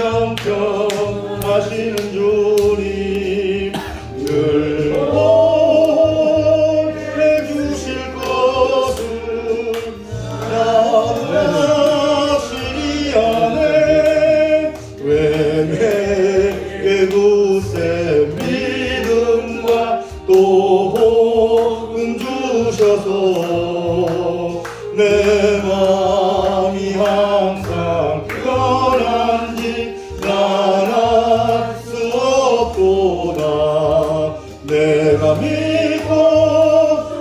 형편하시는 주님 늘 해주실 것을 나는 확실히 아네. 왜 내게 굳센 믿음과 또 복음 주셔서 내 마음이 항상 편한지 난 알 수 없도다. 내가 믿고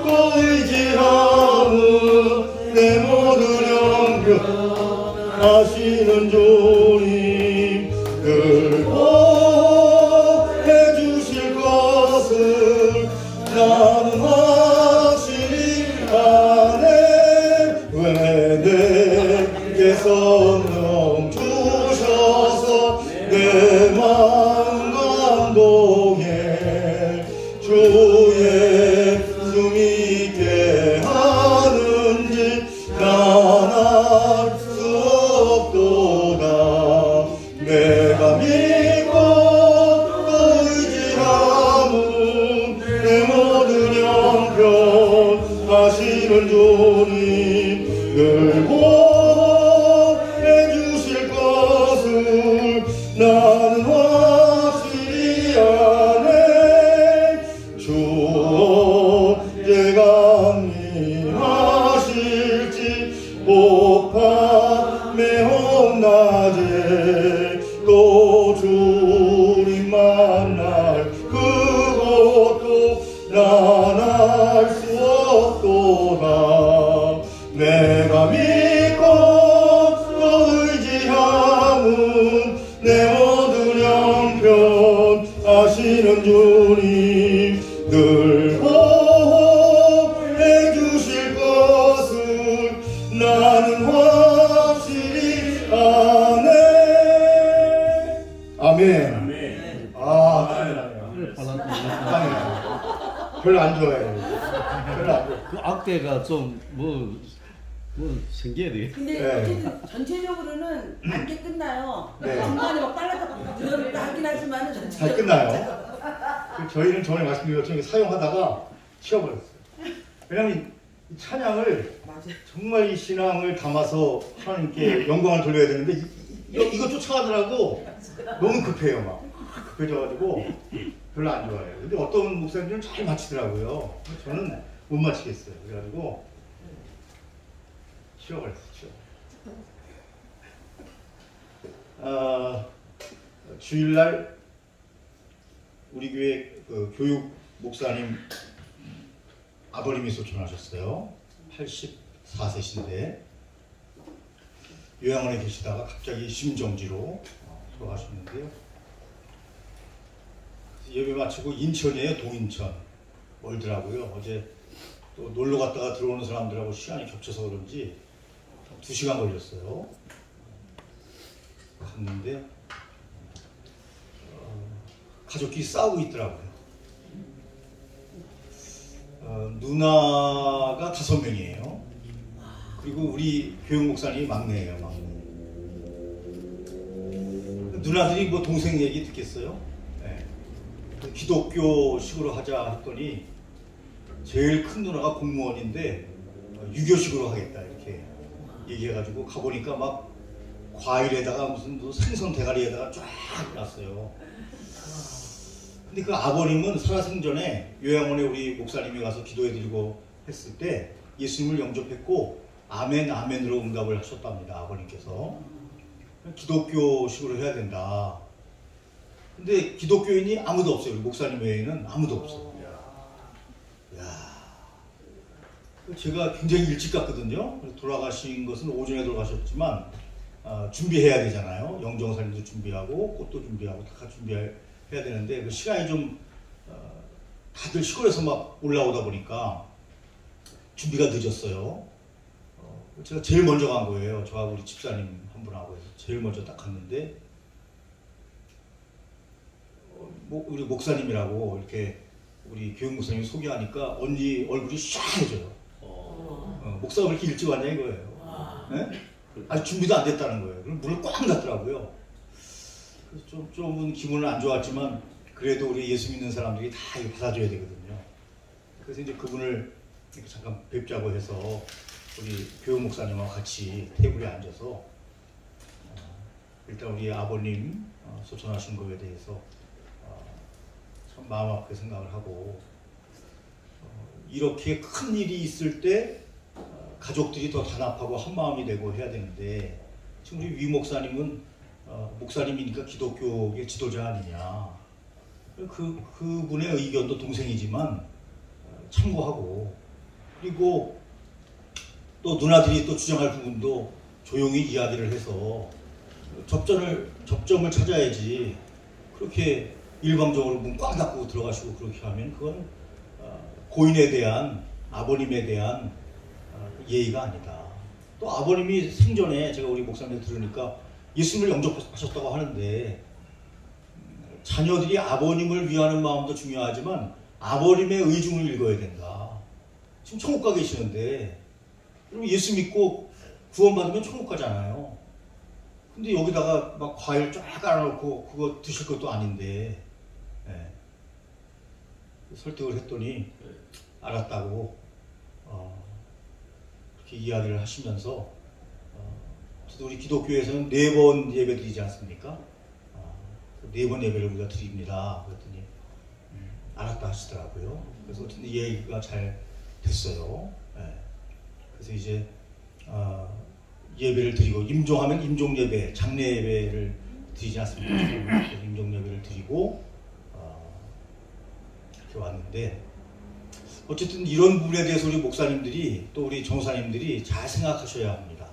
또 의지하는 내 모든 형편하시는 주님 늘 해주실 것을 나는 확실히 아네. 왜 내게 성령 주셔서 내 마음 감동해 주 예수 믿게 하는지 난 알 수 없도다. 내가 믿고 또 의지하는 내 모든 형편하시는 주님 늘 보내주실 것을 나는 확실히 아네. 주 언제가 임하실지 혹밤에 혹낮에 또 주님 만날 그것도 난 알 수 없도다. 내가 믿고 또 의지하는 내 모든 형편하시는 주님 늘 보호해 주실 것을 나는 확실히 아네. 아멘. 별로 안 좋아해요. 별로 안 좋아해요. 그 악대가 좀 뭐 생겨야 되겠. 근데 네. 전체적으로는 맑게 끝나요. 네. 중간에 막 빨라서 늘어졌다 하긴 하지만 잘 전체적으로 끝나요. 저희는 전에 말씀드린 것처럼 사용하다가 치워버렸어요. 왜냐하면 이 찬양을 맞아요. 정말 이 신앙을 담아서 하나님께 영광을 돌려야 되는데 이거 쫓아가더라고. 너무 급해요. 막 급해져가지고 별로 안 좋아해요. 근데 어떤 목사님들은 잘 마치더라고요. 저는 못 마치겠어요. 그래가지고 치워버렸어요. 주일날 우리 교회 그 교육 목사님 아버님이 소천하셨어요. 84세신데 요양원에 계시다가 갑자기 심정지로 돌아가셨는데요. 예배 마치고 인천이에요. 동인천 멀더라고요. 어제 또 놀러 갔다가 들어오는 사람들하고 시간이 겹쳐서 그런지 2시간 걸렸어요. 갔는데 가족끼리 싸우고 있더라고요. 누나가 5명이에요. 그리고 우리 교육 목사님이 막내예요. 막내. 누나들이 뭐 동생 얘기 듣겠어요? 네. 기독교식으로 하자 했더니 제일 큰 누나가 공무원인데 유교식으로 하겠다 이렇게 얘기해가지고 가보니까 막 과일에다가 무슨 생선 대가리에다가 쫙 놨어요. 근데 그 아버님은 살아생전에 요양원에 우리 목사님이 가서 기도해드리고 했을 때 예수님을 영접했고 아멘 아멘으로 응답을 하셨답니다. 아버님께서. 기독교식으로 해야 된다. 근데 기독교인이 아무도 없어요. 우리 목사님 외에는 아무도 없어요. 야, 제가 굉장히 일찍 갔거든요. 돌아가신 것은 오전에 돌아가셨지만 준비해야 되잖아요. 영정사님도 준비하고 꽃도 준비하고 다 준비해야 되는데 그 시간이 좀 다들 시골에서 막 올라오다 보니까 준비가 늦었어요. 제가 제일 먼저 간 거예요. 저하고 우리 집사님 한 분하고 해서 제일 먼저 딱 갔는데 우리 목사님이라고 이렇게 우리 교육 목사님이 소개하니까 언니 얼굴이 샤해져요. 목사가 왜 이렇게 일찍 왔냐 이거예요. 네? 아직 준비도 안 됐다는 거예요. 그럼 문을 꽉 닫더라고요. 그래서 좀은 기분은 안 좋았지만 그래도 우리 예수 믿는 사람들이 다 이거 받아줘야 되거든요. 그래서 이제 그분을 이렇게 잠깐 뵙자고 해서 우리 교육 목사님하고 같이 테이블에 앉아서 일단 우리 아버님 소천하신 거에 대해서 참 마음 아프게 생각을 하고 이렇게 큰 일이 있을 때 가족들이 더 단합하고 한 마음이 되고 해야 되는데 지금 우리 위 목사님은 목사님이니까 기독교의 지도자 아니냐. 그분의 의견도 동생이지만 참고하고 그리고 또 누나들이 또 주장할 부분도 조용히 이야기를 해서 접점을 찾아야지 그렇게 일방적으로 문 꽉 닫고 들어가시고 그렇게 하면 그건 고인에 대한 아버님에 대한 예의가 아니다. 또 아버님이 생전에 제가 우리 목사님한테 들으니까 예수님을 영접하셨다고 하는데 자녀들이 아버님을 위하는 마음도 중요하지만 아버님의 의중을 읽어야 된다. 지금 천국 가 계시는데 그럼 예수 믿고 구원받으면 천국 가잖아요. 근데 여기다가 막 과일 쫙 깔아놓고 그거 드실 것도 아닌데 설득을 했더니 알았다고 그렇게 이야기를 하시면서 우리 기독교에서는 4번 예배 드리지 않습니까? 4번 예배를 우리가 드립니다. 그랬더니 알았다 하시더라고요. 그래서 어쨌든 얘기가 잘 됐어요. 그래서 이제 예배를 드리고 임종하면 임종 예배, 장례 예배를 드리지 않습니까? 임종 예배를 드리고 이렇게 왔는데 어쨌든 이런 부분에 대해서 우리 목사님들이 또 우리 전사님들이 잘 생각하셔야 합니다.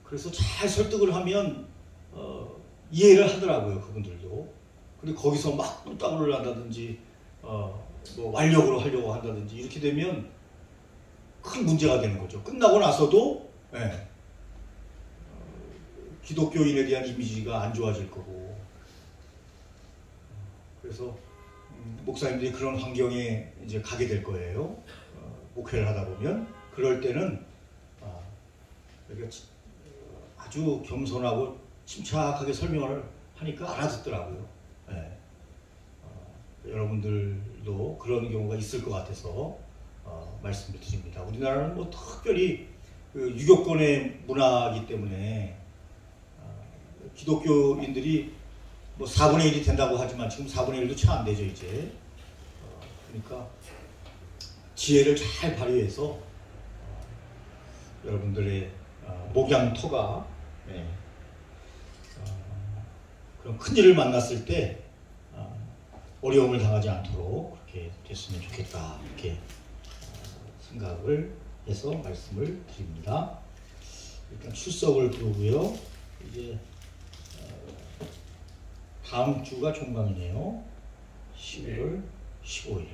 그래서 잘 설득을 하면 이해를 하더라고요, 그분들도. 그리고 거기서 막 뿔따구를 한다든지 뭐 완력으로 하려고 한다든지 이렇게 되면 큰 문제가 되는 거죠. 끝나고 나서도 기독교인에 대한 이미지가 안 좋아질 거고. 그래서 목사님들이 그런 환경에 이제 가게 될 거예요. 목회를 하다 보면 그럴 때는 아주 겸손하고 침착하게 설명을 하니까 알아듣더라고요. 여러분들도 그런 경우가 있을 것 같아서 말씀을 드립니다. 우리나라는 뭐 특별히 그 유교권의 문화이기 때문에 기독교인들이 뭐 4분의 1이 된다고 하지만 지금 4분의 1도 채 안 되죠 이제. 그러니까 지혜를 잘 발휘해서 여러분들의 목양토가 그런 큰 일을 만났을 때 어려움을 당하지 않도록 그렇게 됐으면 좋겠다 이렇게 생각을 해서 말씀을 드립니다. 일단 출석을 부르고요. 이제 다음 주가 종강이네요. 11월 15일.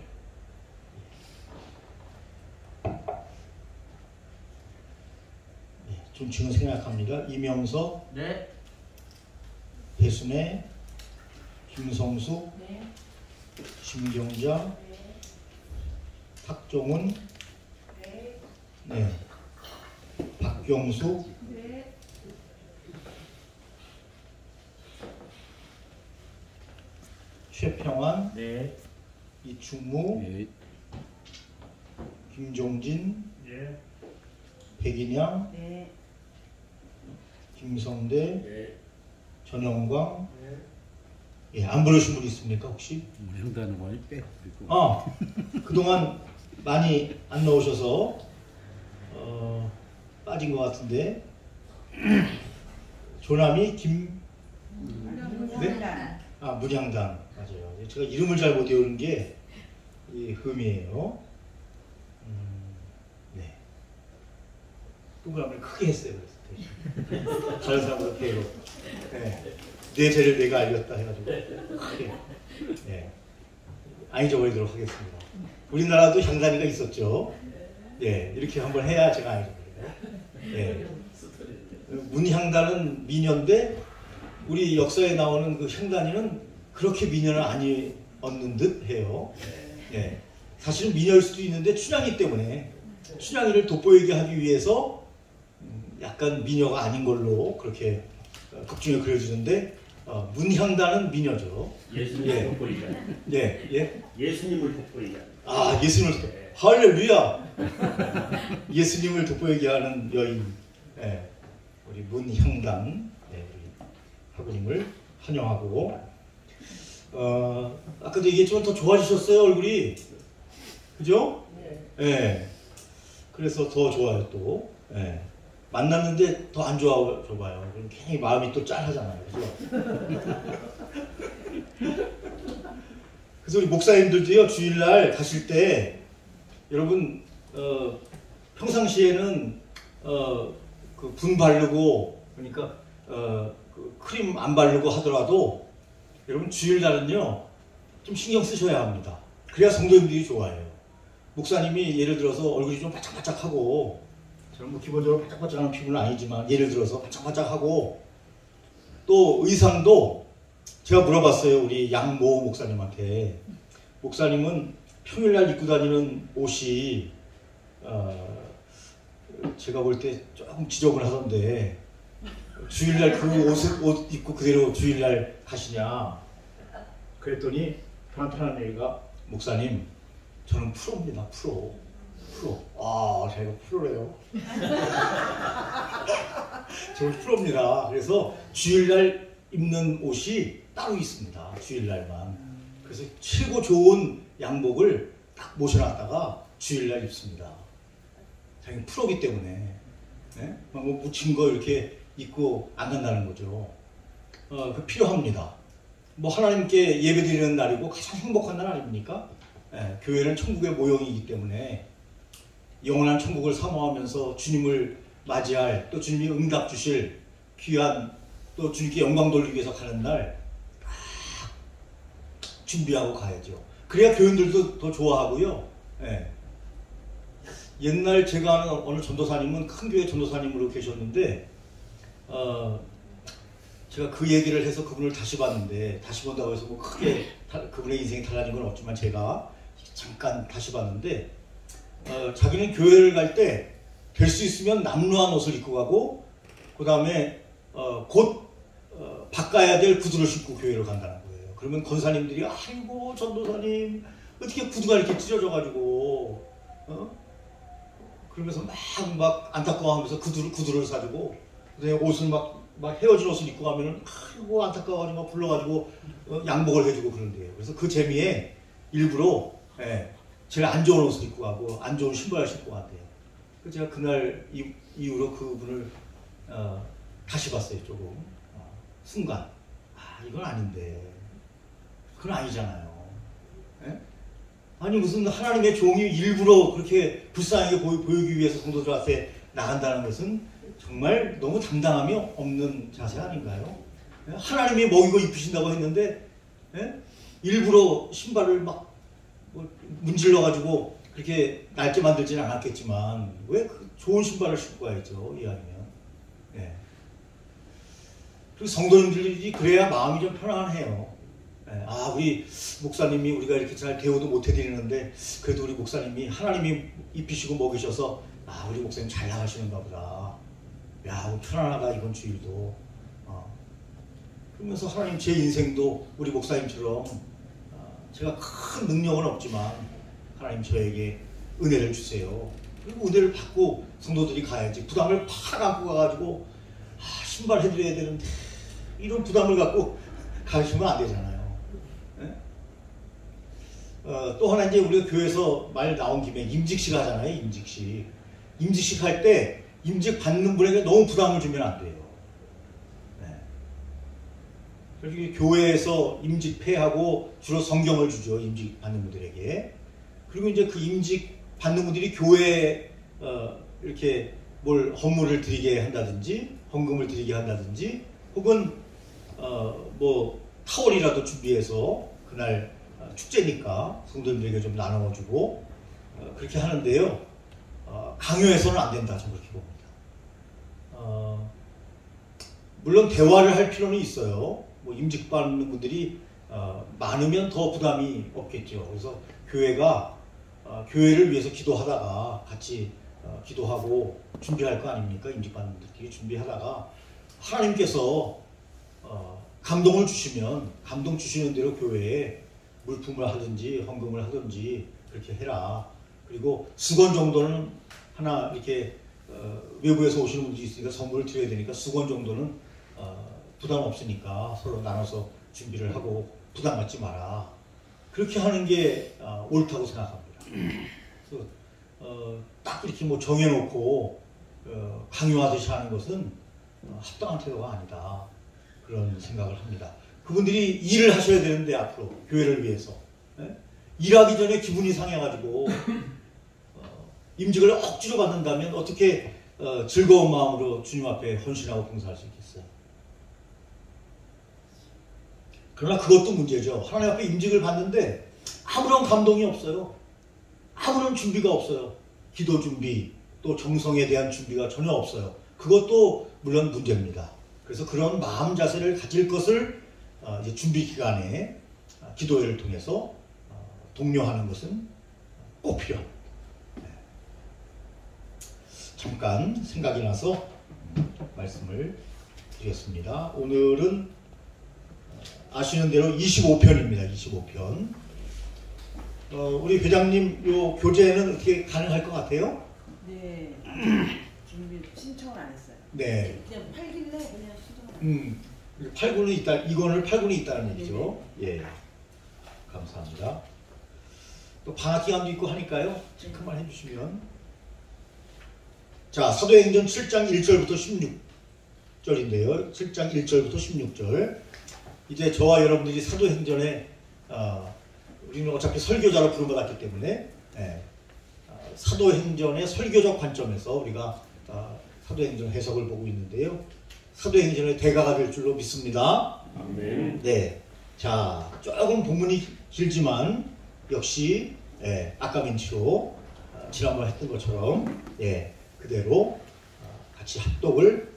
네, 존칭은 생략합니다. 이명석, 네. 배순애, 김성숙, 네. 심경자, 네. 탁종훈, 네. 네, 박경수, 네. 최평환, 네. 이충무, 네. 김종진, 네. 백인양, 네. 김성대, 네. 전영광. 네. 예, 안 부르신 분 있습니까 혹시? 명단은 많이 빼고. 그동안 많이 안 나오셔서 빠진 것 같은데 조남이 김 네? 문양단 맞아요. 제가 이름을 잘 못 외우는 게 이 흠이에요. 네. 동그라미를 크게 했어요. 그래서 다른 사람보다 배로. 네. 내 죄를 내가 알렸다 해가지고 크게. 네. 안 잊어버리도록 하겠습니다. 우리나라도 향단이가 있었죠. 네, 이렇게 한번 해야 제가 알죠. 네. 문향단은 미녀인데 우리 역사에 나오는 그 향단이는 그렇게 미녀는 아니었는 듯 해요. 네. 사실은 미녀일 수도 있는데 춘향이 때문에 춘향이를 돋보이게 하기 위해서 약간 미녀가 아닌 걸로 그렇게 극 중에 그려지는데 문향단은 미녀죠. 예수님을 돋보이자. 예, 예. 예수님을 돋보이자. 아, 예수님을 할렐루야. 예수님을 돋보이게 하는 여인, 예, 우리 문향단, 예, 우리 화구님을 환영하고, 아까도 얘기했지만 더 좋아지셨어요, 얼굴이. 그죠? 예. 그래서 더 좋아요, 또. 예. 만났는데 더 안 좋아져 봐요. 괜히 마음이 또 짠하잖아요. 그죠? 그래서 우리 목사님들도요, 주일날 가실 때, 여러분, 평상시에는, 그 분 바르고, 그러니까, 그 크림 안 바르고 하더라도, 여러분, 주일날은요, 좀 신경 쓰셔야 합니다. 그래야 성도님들이 좋아해요. 목사님이 예를 들어서 얼굴이 좀 바짝바짝하고, 저는 뭐 기본적으로 바짝바짝한 피부는 아니지만, 예를 들어서 바짝바짝하고, 또 의상도 제가 물어봤어요. 우리 양모 목사님한테. 목사님은 평일날 입고 다니는 옷이 제가 볼 때 조금 지저분하던데 주일날 그 옷 입고 그대로 주일날 가시냐. 그랬더니 편한 얘기가 목사님 저는 프로입니다. 프로. 아 제가 프로래요. 저는 프로입니다. 그래서 주일날 입는 옷이 따로 있습니다. 주일날만. 그래서 최고 좋은 양복을 딱 모셔놨다가 주일날 입습니다. 자기는 프로기 때문에. 네? 뭐 묻힌 거 이렇게 입고 안 간다는 거죠. 그 필요합니다. 뭐 하나님께 예배드리는 날이고 가장 행복한 날 아닙니까? 네, 교회는 천국의 모형이기 때문에 영원한 천국을 사모하면서 주님을 맞이할 또 주님이 응답 주실 귀한 또 주님께 영광 돌리기 위해서 가는 날 준비하고 가야죠. 그래야 교인들도 더 좋아하고요. 예. 옛날 제가 아는 어느 전도사님은 큰 교회 전도사님으로 계셨는데 제가 그 얘기를 해서 그분을 다시 봤는데 다시 본다고 해서 뭐 크게 그분의 인생이 달라진 건 없지만 제가 잠깐 다시 봤는데 자기는 교회를 갈 때 될 수 있으면 남루한 옷을 입고 가고 그 다음에 곧 바꿔야 될 구두를 신고 교회로 간다는 거예요. 그러면 권사님들이 아이고 전도사님 어떻게 구두가 이렇게 찢어져가지고 그러면서 막 안타까워하면서 구두를 사주고 그다음에 옷을 막 헤어진 옷을 입고 가면은 아이고 안타까워가지고 막 불러가지고 양복을 해주고 그런대요. 그래서 그 재미에 일부러 제일 안 좋은 옷을 입고 가고 안 좋은 신발을 신고 간대요. 그래서 제가 그날 이후로 그분을 다시 봤어요. 조금 순간 이건 아닌데 그건 아니잖아요. 예? 아니 무슨 하나님의 종이 일부러 그렇게 불쌍하게 보이기 위해서 성도들 앞에 나간다는 것은 정말 너무 당당함이 없는 자세 아닌가요? 예? 하나님이 먹이고 입히신다고 했는데 일부러 신발을 막 문질러 가지고 그렇게 낡게 만들지는 않았겠지만 왜 그 좋은 신발을 신고 가야죠 이왕이면. 예. 그리고 성도님들이 그래야 마음이 좀 편안해요. 예. 우리 목사님이 우리가 이렇게 잘 대우도 못 해드리는데 그래도 우리 목사님이 하나님이 입히시고 먹이셔서 우리 목사님 잘 나가시는가 보다. 야 편안하다 이번 주일도. 그러면서 하나님 제 인생도 우리 목사님처럼 제가 큰 능력은 없지만 하나님 저에게 은혜를 주세요. 그리고 은혜를 받고 성도들이 가야지. 부담을 팍 안고 가가지고 신발 해드려야 되는데 이런 부담을 갖고 가시면 안 되잖아요. 네? 또 하나 이제 우리가 교회에서 말 나온 김에 임직식 하잖아요. 임직식 할 때 임직 받는 분에게 너무 부담을 주면 안 돼요. 그래서 교회에서 임직패하고 주로 성경을 주죠. 임직 받는 분들에게. 그리고 이제 그 임직 받는 분들이 교회에 이렇게 뭘 헌물을 드리게 한다든지 헌금을 드리게 한다든지 혹은 뭐 타월이라도 준비해서 그날 축제니까 성도님들에게 좀 나눠주고 그렇게 하는데요. 강요해서는 안 된다. 저는 그렇게 봅니다. 물론 대화를 할 필요는 있어요. 뭐 임직받는 분들이 많으면 더 부담이 없겠죠. 그래서 교회가 교회를 위해서 기도하다가 같이 기도하고 준비할 거 아닙니까? 임직받는 분들끼리 준비하다가 하나님께서 감동을 주시면 감동 주시는 대로 교회에 물품을 하든지 헌금을 하든지 그렇게 해라. 그리고 수건 정도는 하나 이렇게 외부에서 오시는 분들이 있으니까 선물을 드려야 되니까 수건 정도는 부담 없으니까 서로 나눠서 준비를 하고 부담 갖지 마라. 그렇게 하는 게 옳다고 생각합니다. 그래서 딱 이렇게 뭐 정해놓고 강요하듯이 하는 것은 합당한 태도가 아니다. 그런 생각을 합니다. 그분들이 일을 하셔야 되는데 앞으로 교회를 위해서 일하기 전에 기분이 상해가지고 임직을 억지로 받는다면 어떻게 즐거운 마음으로 주님 앞에 헌신하고 봉사할 수 있겠어요? 그러나 그것도 문제죠. 하나님 앞에 임직을 받는데 아무런 감동이 없어요. 아무런 준비가 없어요. 기도 준비, 또 정성에 대한 준비가 전혀 없어요. 그것도 물론 문제입니다. 그래서 그런 마음 자세를 가질 것을 이제 준비 기간에 기도회를 통해서 독려하는 것은 꼭 필요합니다. 잠깐 생각이 나서 말씀을 드렸습니다. 오늘은 아시는 대로 25편입니다. 25편. 우리 회장님 요 교재는 어떻게 가능할 것 같아요? 네. 준비 신청을 안 했어요. 네. 그냥 팔길래 그냥 신청을. 8군이 있다. 이권을 8군이 있다는 얘기죠. 예. 감사합니다. 또 방학 기간도 있고 하니까요. 체크만 해주시면. 자, 사도행전 7장 1절부터 16절인데요. 7장 1절부터 16절. 이제 저와 여러분들이 사도행전에 우리는 어차피 설교자로 부름받았기 때문에 사도행전의 설교적 관점에서 우리가 사도행전 해석을 보고 있는데요. 사도행전의 대가가 될 줄로 믿습니다. 아멘. 네. 자, 조금 본문이 길지만 역시 아까 멘트로 지난번에 했던 것처럼 그대로 같이 합독을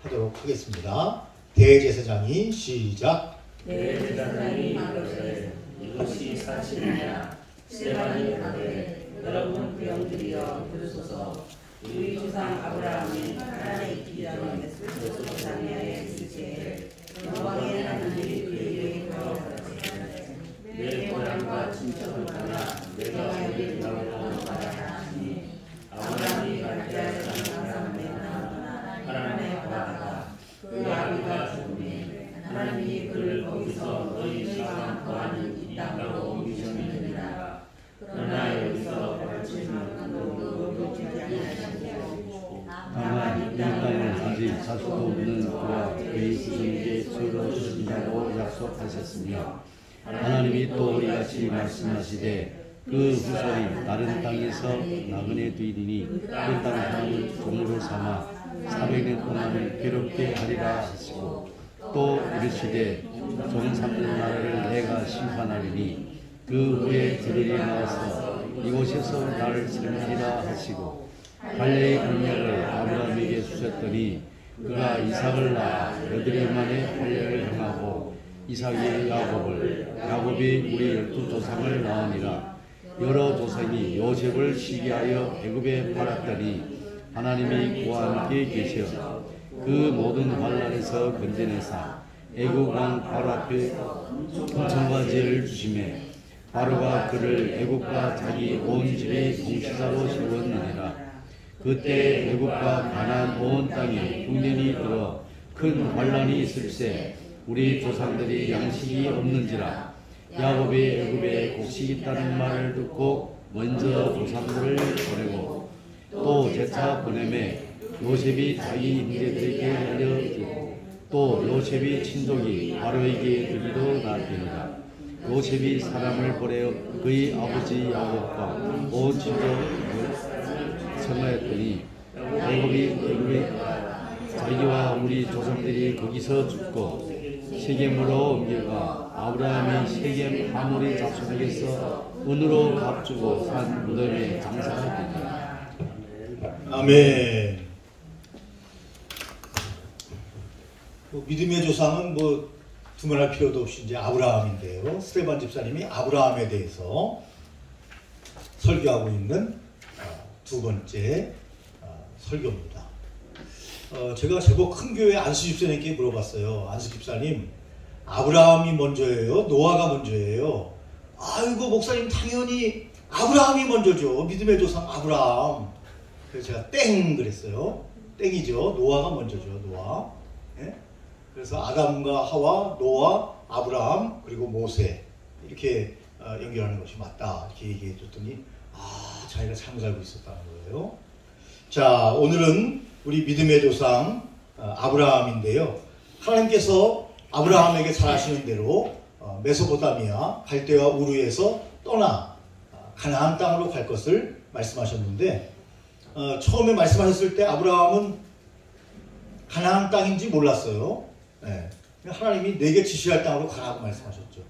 하도록 하겠습니다. 대제사장이 시작. 대제사장이 말하되 이것이 사실이냐? 스데반이 가되 여러분 구형들이여 들으소서. 우리 조상 아브라함이 하나님의 있기 전에 스스로 장래에 있을 때에 영광의 하나님이 그에게 보여주셨으되 내 고향과 친척을 떠나 내가 여기 나오고 가라 하시니 아브라함이 갈대아에 사는 사람의 하나님의 바다가 그 아비가 죽으니 하나님이 그를 거기서 너희 조상 거하는 이 땅으로 옮기셨느니라. 그러나 여기서 벌칠 만큼도 욕되지 아니하시고 다만 이 땅을 아직 살 수도 없는 그와 그의 후손에게 서로 주신다고 약속하셨으며 하나님이 또 이같이 말씀하시되 그 후손이 다른 땅에서 나그네 되리니 그 땅 사람을 종으로 삼아 400년 동안을 괴롭게 하리라 하시고 또 이르시되 종 삼는 나라를 내가 심판하리니 그 후에 들으리 나와서 이곳에서 나를 섬기리라 하시고 갈래의 공약을 아브라함에게 주셨더니 그가 이삭을 낳아 8일 만에 할례를 행하고 이삭이 야곱이 우리 12조상을 낳으니라. 여러 조상이 요셉을 시기하여 애굽에 팔았더니 하나님이 그와 함께 계셔 그 모든 환난에서 건져내사 애굽 왕 바로 앞에 풍성과 지혜를 주시매 바로가 그를 애굽과 자기 온 집의 통치자로 세웠느니라. 그때 애굽과 가나안 온 땅에 흉년이 들어 큰 환난이 있을세 우리 조상들이 양식이 없는지라. 야곱이 애굽에 곡식 있다는 말을 듣고 먼저 조상들을 보내고 또 제차 보내매 요셉이 자기 형제들에게 알려주고 또 요셉이 친족이 바로에게 드리러 나아가니라. 요셉이 사람을 보내 그의 아버지 야곱과 온 친족을 청하였더니 애굽에 자기와 우리 조상들이 거기서 죽고 세겜으로 옮겨가 아브라함이 세겜 하모리 자손에게서 은으로 값주고 산 무덤에 장사하였더니. 아멘. 믿음의 조상은 두말할 필요도 없이 이제 아브라함인데요. 스데반 집사님이 아브라함에 대해서 설교하고 있는 두 번째 설교입니다. 제가 제법 큰 교회 안수 집사님께 물어봤어요. 안수 집사님, 아브라함이 먼저예요? 노아가 먼저예요? 아이고 목사님 당연히 아브라함이 먼저죠. 믿음의 조상 아브라함. 그래서 제가 땡 그랬어요. 땡이죠. 노아가 먼저죠. 노아. 예? 그래서 아담과 하와, 노아, 아브라함, 그리고 모세 이렇게 연결하는 것이 맞다 이렇게 얘기해 줬더니 자기가 잘못 알고 있었다는 거예요. 자, 오늘은 우리 믿음의 조상 아브라함인데요. 하나님께서 아브라함에게 잘하시는 대로 메소포타미아 갈대아 우르에서 떠나 가나안 땅으로 갈 것을 말씀하셨는데 처음에 말씀하셨을 때 아브라함은 가나안 땅인지 몰랐어요. 네. 하나님이 내게 지시할 땅으로 가라고 말씀하셨죠.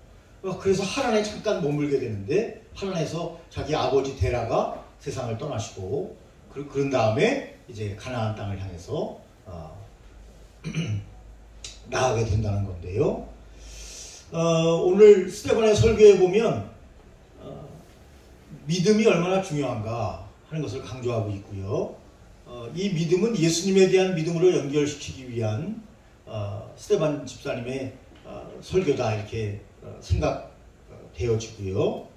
그래서 하란에 잠깐 머물게 되는데 하란에서 자기 아버지 데라가 세상을 떠나시고 그런 다음에 이제 가나안 땅을 향해서 나가게 된다는 건데요. 오늘 스데반의 설교에 보면 믿음이 얼마나 중요한가 하는 것을 강조하고 있고요. 이 믿음은 예수님에 대한 믿음으로 연결시키기 위한 스데반 집사님의 설교다 이렇게 생각되어지고요.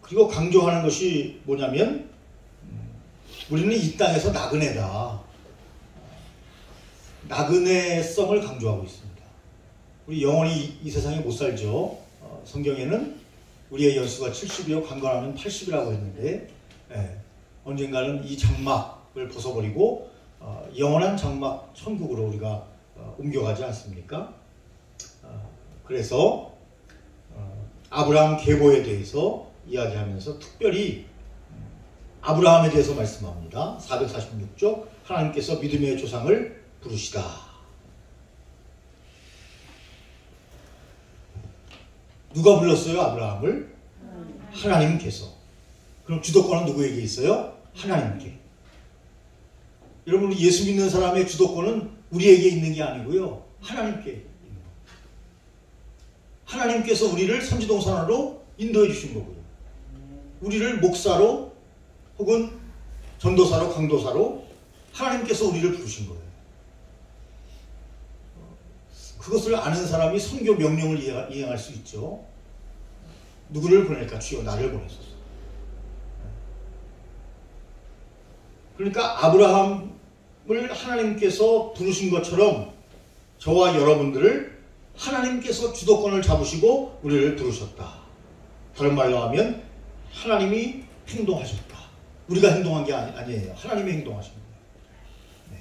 그리고 강조하는 것이 뭐냐면 우리는 이 땅에서 나그네다. 나그네성을 강조하고 있습니다. 우리 영원히 이 세상에 못 살죠. 성경에는 우리의 연수가 70이요 강건하면 80이라고 했는데 언젠가는 이 장막을 벗어버리고 영원한 장막 천국으로 우리가 옮겨가지 않습니까? 그래서 아브라함 계보에 대해서 이야기하면서 특별히 아브라함에 대해서 말씀합니다. 446쪽 하나님께서 믿음의 조상을 부르시다. 누가 불렀어요? 아브라함을? 하나님께서. 그럼 주도권은 누구에게 있어요? 하나님께. 여러분 예수 믿는 사람의 주도권은 우리에게 있는 게 아니고요. 하나님께 있는 거예요. 하나님께서 우리를 선지동산으로 인도해 주신 거고요. 우리를 목사로 혹은 전도사로 강도사로 하나님께서 우리를 부르신 거예요. 그것을 아는 사람이 선교 명령을 이행할 수 있죠. 누구를 보낼까? 주여 나를 보내소서. 그러니까 아브라함을 하나님께서 부르신 것처럼 저와 여러분들을 하나님께서 주도권을 잡으시고 우리를 부르셨다. 다른 말로 하면 하나님이 행동하셨다. 우리가 행동한 게 아니에요. 하나님이 행동하신 거예요. 네.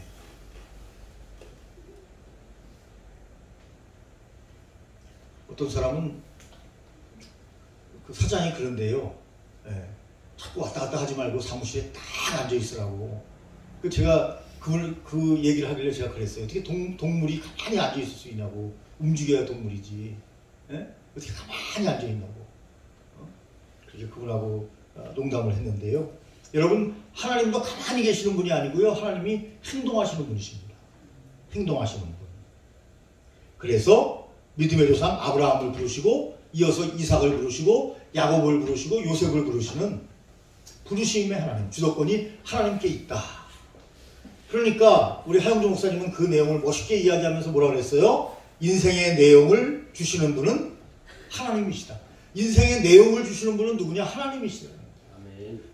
어떤 사람은 그 사장이 그런데요. 네. 자꾸 왔다 갔다 하지 말고 사무실에 딱 앉아 있으라고. 제가 그 얘기를 하길래 제가 그랬어요. 어떻게 동물이 가만히 앉아 있을 수 있냐고. 움직여야 동물이지. 네? 어떻게 가만히 앉아 있냐고. 그렇게 그분하고 농담을 했는데요. 여러분 하나님도 가만히 계시는 분이 아니고요. 하나님이 행동하시는 분이십니다. 행동하시는 분. 그래서 믿음의 조상 아브라함을 부르시고 이어서 이삭을 부르시고 야곱을 부르시고 요셉을 부르시는 부르심의 하나님, 주도권이 하나님께 있다. 그러니까 우리 하영조 목사님은 그 내용을 멋있게 이야기하면서 뭐라고 그랬어요? 인생의 내용을 주시는 분은 하나님이시다. 인생의 내용을 주시는 분은 누구냐? 하나님이시다.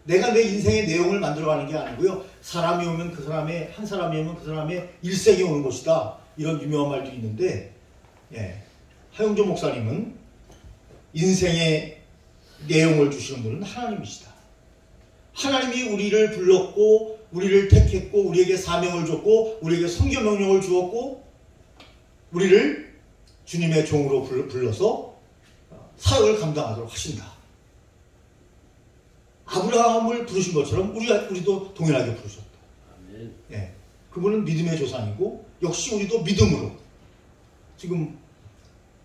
내가 내 인생의 내용을 만들어가는 게 아니고요. 사람이 오면 그 사람의 한 사람이 오면 그 사람의 일생이 오는 것이다. 이런 유명한 말도 있는데 하영조 목사님은 인생의 내용을 주시는 분은 하나님이시다. 하나님이 우리를 불렀고 우리를 택했고 우리에게 사명을 줬고 우리에게 선교 명령을 주었고 우리를 주님의 종으로 불러서 사역을 감당하도록 하신다. 아브라함을 부르신 것처럼 우리도 동일하게 부르셨다. 예, 그분은 믿음의 조상이고 역시 우리도 믿음으로 지금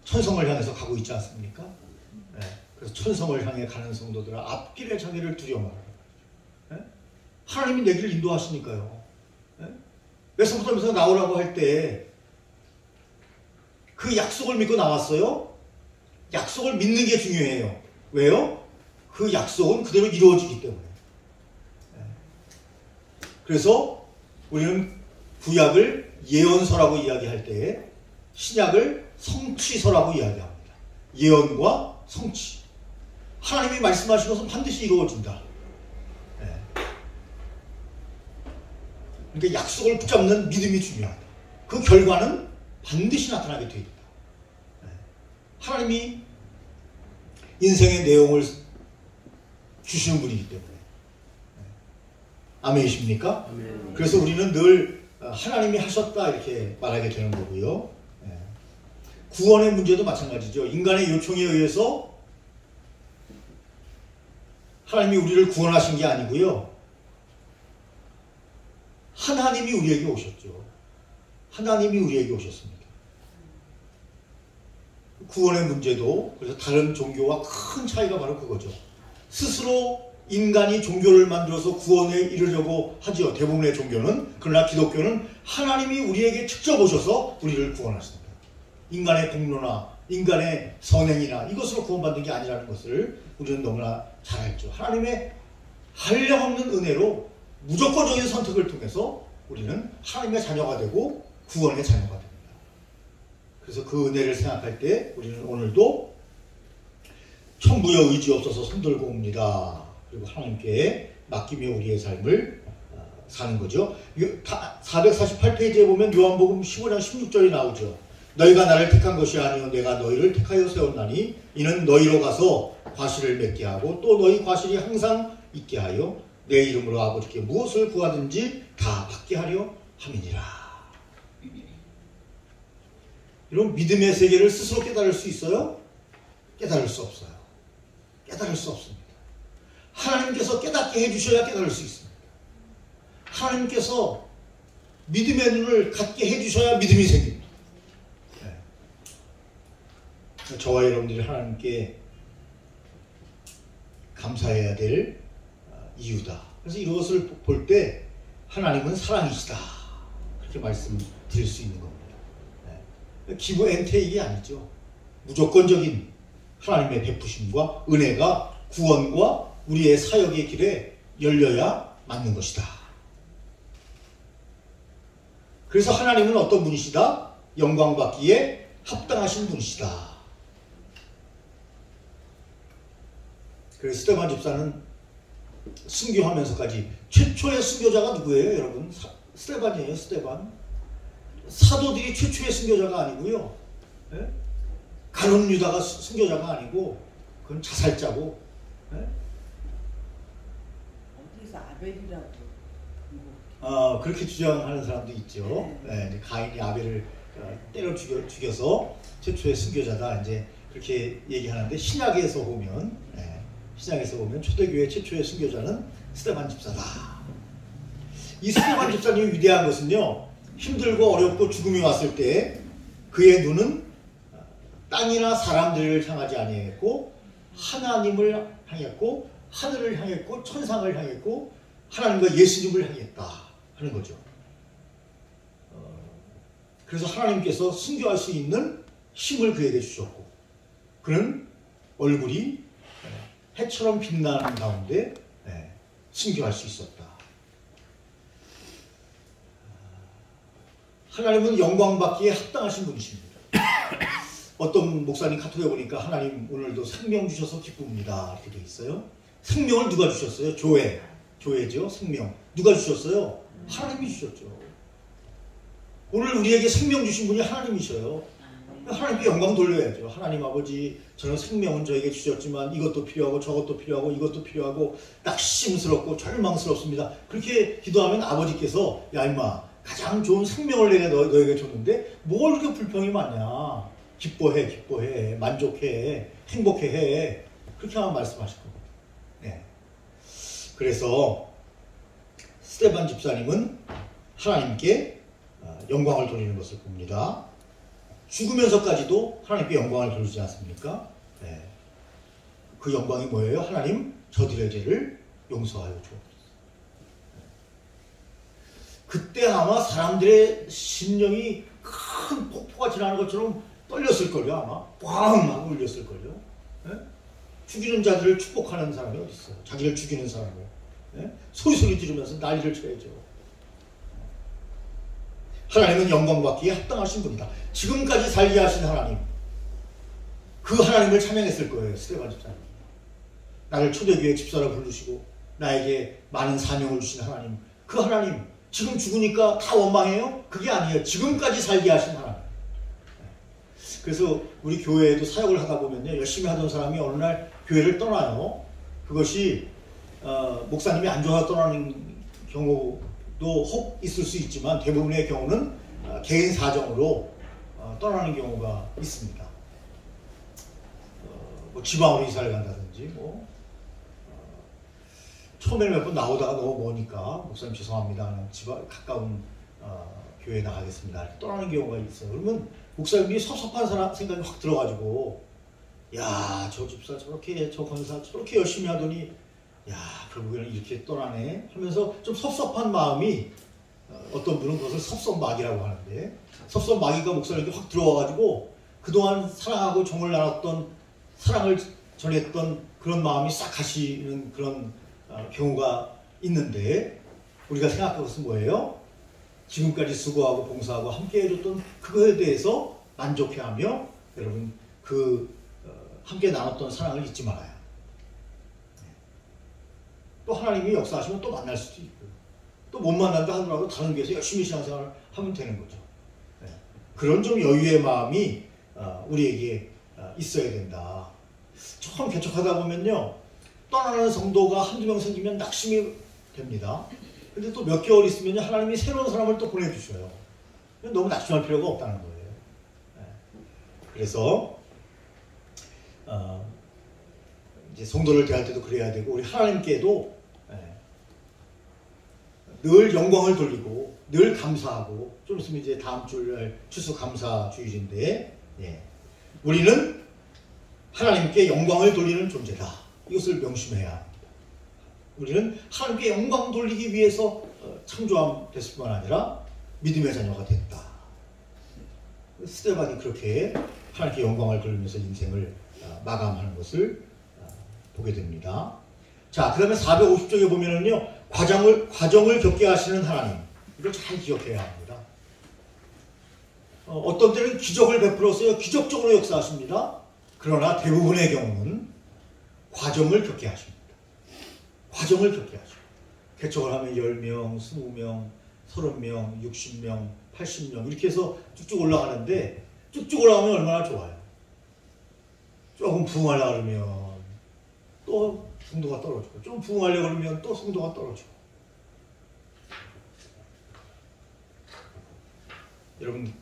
천성을 향해서 가고 있지 않습니까? 예, 그래서 천성을 향해 가는 성도들아 앞길에 자기를 두려워 말아라. 예? 하나님이 내 길을 인도하시니까요. 예? 메소포타미아에서 나오라고 할 때 그 약속을 믿고 나왔어요. 약속을 믿는 게 중요해요. 왜요? 그 약속은 그대로 이루어지기 때문에. 그래서 우리는 구약을 예언서라고 이야기할 때 신약을 성취서라고 이야기합니다. 예언과 성취. 하나님이 말씀하신 것은 반드시 이루어진다. 그러니까 약속을 붙잡는 믿음이 중요하다. 그 결과는 반드시 나타나게 되어 있다. 하나님이 인생의 내용을 주시는 분이기 때문에. 아멘이십니까? 아멘. 그래서 우리는 늘 하나님이 하셨다 이렇게 말하게 되는 거고요. 구원의 문제도 마찬가지죠. 인간의 요청에 의해서 하나님이 우리를 구원하신 게 아니고요. 하나님이 우리에게 오셨죠. 하나님이 우리에게 오셨습니다. 구원의 문제도 그래서 다른 종교와 큰 차이가 바로 그거죠. 스스로 인간이 종교를 만들어서 구원에 이르려고 하죠. 대부분의 종교는. 그러나 기독교는 하나님이 우리에게 직접 오셔서 우리를 구원하십니다. 인간의 공로나 인간의 선행이나 이것으로 구원받는 게 아니라는 것을 우리는 너무나 잘 알죠. 하나님의 한량없는 은혜로 무조건적인 선택을 통해서 우리는 하나님의 자녀가 되고 구원의 자녀가 됩니다. 그래서 그 은혜를 생각할 때 우리는 오늘도 천부여 의지 없어서 손들고 옵니다. 그리고 하나님께 맡기며 우리의 삶을 사는 거죠. 448페이지에 보면 요한복음 15장 16절이 나오죠. 너희가 나를 택한 것이 아니요 내가 너희를 택하여 세웠나니 이는 너희로 가서 과실을 맺게 하고 또 너희 과실이 항상 있게 하여 내 이름으로 아버지께 무엇을 구하든지 다 받게 하려 함이니라. 이런 믿음의 세계를 스스로 깨달을 수 있어요? 깨달을 수 없어요. 깨달을 수 없습니다. 하나님께서 깨닫게 해주셔야 깨달을 수 있습니다. 하나님께서 믿음의 눈을 갖게 해주셔야 믿음이 생깁니다. 네. 저와 여러분들이 하나님께 감사해야 될 이유다. 그래서 이것을 볼 때 하나님은 사랑이시다. 그렇게 말씀드릴 수 있는 겁니다. 네. 기브 앤 테이크이 아니죠. 무조건적인 하나님의 베푸심과 은혜가 구원과 우리의 사역의 길에 열려야 맞는 것이다. 그래서 하나님은 어떤 분이시다? 영광받기에 합당하신 분이시다. 그래서 스테반 집사는 순교하면서까지 최초의 순교자가 누구예요, 여러분? 스테반이에요, 스테반. 사도들이 최초의 순교자가 아니고요. 예? 가룟 유다가 순교자가 아니고 그건 자살자고. 예? 어디서 아벨이라고. 그렇게 주장하는 사람도 있죠. 네, 가인이 아벨을 때려 죽여서 최초의 순교자다. 이제 그렇게 얘기하는데 신약에서 보면, 신약에서 보면 초대교회 최초의 순교자는 스테반 집사다. 이 스테반 집사님이 위대한 것은요, 힘들고 어렵고 죽음이 왔을 때 그의 눈은 땅이나 사람들을 향하지 아니했고 하나님을 향했고 하늘을 향했고 천상을 향했고 하나님과 예수님을 향했다 하는 거죠. 그래서 하나님께서 순교할 수 있는 힘을 그에게 주셨고 그는 얼굴이 해처럼 빛나는 가운데 순교할 수 있었다. 하나님은 영광받기에 합당하신 분이십니다. 어떤 목사님 카톡에 보니까 하나님 오늘도 생명 주셔서 기쁩니다 이렇게 돼 있어요. 생명을 누가 주셨어요? 교회죠. 생명 누가 주셨어요? 하나님이 주셨죠. 오늘 우리에게 생명 주신 분이 하나님이셔요. 하나님께 영광 돌려야죠. 하나님 아버지, 저는 생명은 저에게 주셨지만 이것도 필요하고 저것도 필요하고 이것도 필요하고 낙심스럽고 절망스럽습니다. 그렇게 기도하면 아버지께서 야 임마 가장 좋은 생명을 내가 너에게 줬는데 뭘 그렇게 불평이 많냐. 기뻐해 만족해 행복해 그렇게 하면 말씀하실 겁니다. 네. 그래서 스테반 집사님은 하나님께 영광을 돌리는 것을 봅니다. 죽으면서까지도 하나님께 영광을 돌리지 않습니까? 네. 그 영광이 뭐예요? 하나님 저들의 죄를 용서하여 주옵소서. 그때 아마 사람들의 심령이 큰 폭포가 지나는 것처럼 떨렸을걸요. 아마 꽝 하고 울렸을걸요. 네? 죽이는 자들을 축복하는 사람이 어디 있어요? 자기를 죽이는 사람을 소리 지르면서 난리를 쳐야죠. 하나님은 영광받기에 합당하신 분이다. 지금까지 살게 하신 하나님, 그 하나님을 찬양했을 거예요. 스데반 집사님. 나를 초대교회 집사로 부르시고 나에게 많은 사명을 주신 하나님, 그 하나님 지금 죽으니까 다 원망해요? 그게 아니에요. 지금까지 살게 하신 하나님. 그래서 우리 교회에도 사역을 하다 보면요, 열심히 하던 사람이 어느 날 교회를 떠나요. 그것이 목사님이 안 좋아서 떠나는 경우도 혹 있을 수 있지만 대부분의 경우는 개인 사정으로 떠나는 경우가 있습니다. 뭐 지방으로 이사를 간다든지, 처음에는 몇 번 나오다가 너무 머니까 목사님 죄송합니다, 지방 가까운 교회에 나가겠습니다, 이렇게 떠나는 경우가 있어요. 그러면 목사님이 섭섭한 생각이 확 들어가지고, 야, 저 집사 저렇게, 저 권사 저렇게 열심히 하더니 야, 결국에는 이렇게 떠나네 하면서 좀 섭섭한 마음이, 어떤 분은 그것을 섭섭마귀라고 하는데, 섭섭마귀가 목사님에게 확 들어와가지고 그동안 사랑하고 정을 나눴던, 사랑을 전했던 그런 마음이 싹 가시는 그런 경우가 있는데, 우리가 생각할 것은 뭐예요? 지금까지 수고하고 봉사하고 함께 해줬던 그거에 대해서 만족해하며, 여러분 함께 나눴던 사랑을 잊지 말아요. 또 하나님이 역사하시면 또 만날 수도 있고, 또 못 만난다 하더라도 다른 교회에서 열심히 신앙생활을 하면 되는 거죠. 그런 좀 여유의 마음이 우리에게 있어야 된다. 처음 개척하다 보면요, 떠나는 성도가 한두 명 생기면 낙심이 됩니다. 근데 또 몇 개월 있으면 하나님이 새로운 사람을 또 보내주셔요. 너무 낙심할 필요가 없다는 거예요. 그래서 이제 성도를 대할 때도 그래야 되고, 우리 하나님께도 늘 영광을 돌리고 늘 감사하고, 좀 있으면 이제 다음 주일 추수감사주일인데, 우리는 하나님께 영광을 돌리는 존재다. 이것을 명심해야 합니다. 우리는 하나님께 영광 돌리기 위해서 창조함 됐을 뿐만 아니라 믿음의 자녀가 됐다. 스데반이 그렇게 하나님께 영광을 돌리면서 인생을 마감하는 것을 보게 됩니다. 자, 그 다음에 450쪽에 보면은요, 과정을 겪게 하시는 하나님, 이걸 잘 기억해야 합니다. 어떤 때는 기적을 베풀어서요, 기적적으로 역사하십니다. 그러나 대부분의 경우는 과정을 겪게 하십니다. 과정을 겪게 하십니다. 개척을 하면 10명, 20명, 30명, 60명, 80명 이렇게 해서 쭉쭉 올라가는데, 쭉쭉 올라가면 얼마나 좋아요. 조금 부흥하려고 그러면 또 성도가 떨어지고, 좀 부흥하려고 그러면 또 성도가 떨어지고. 여러분,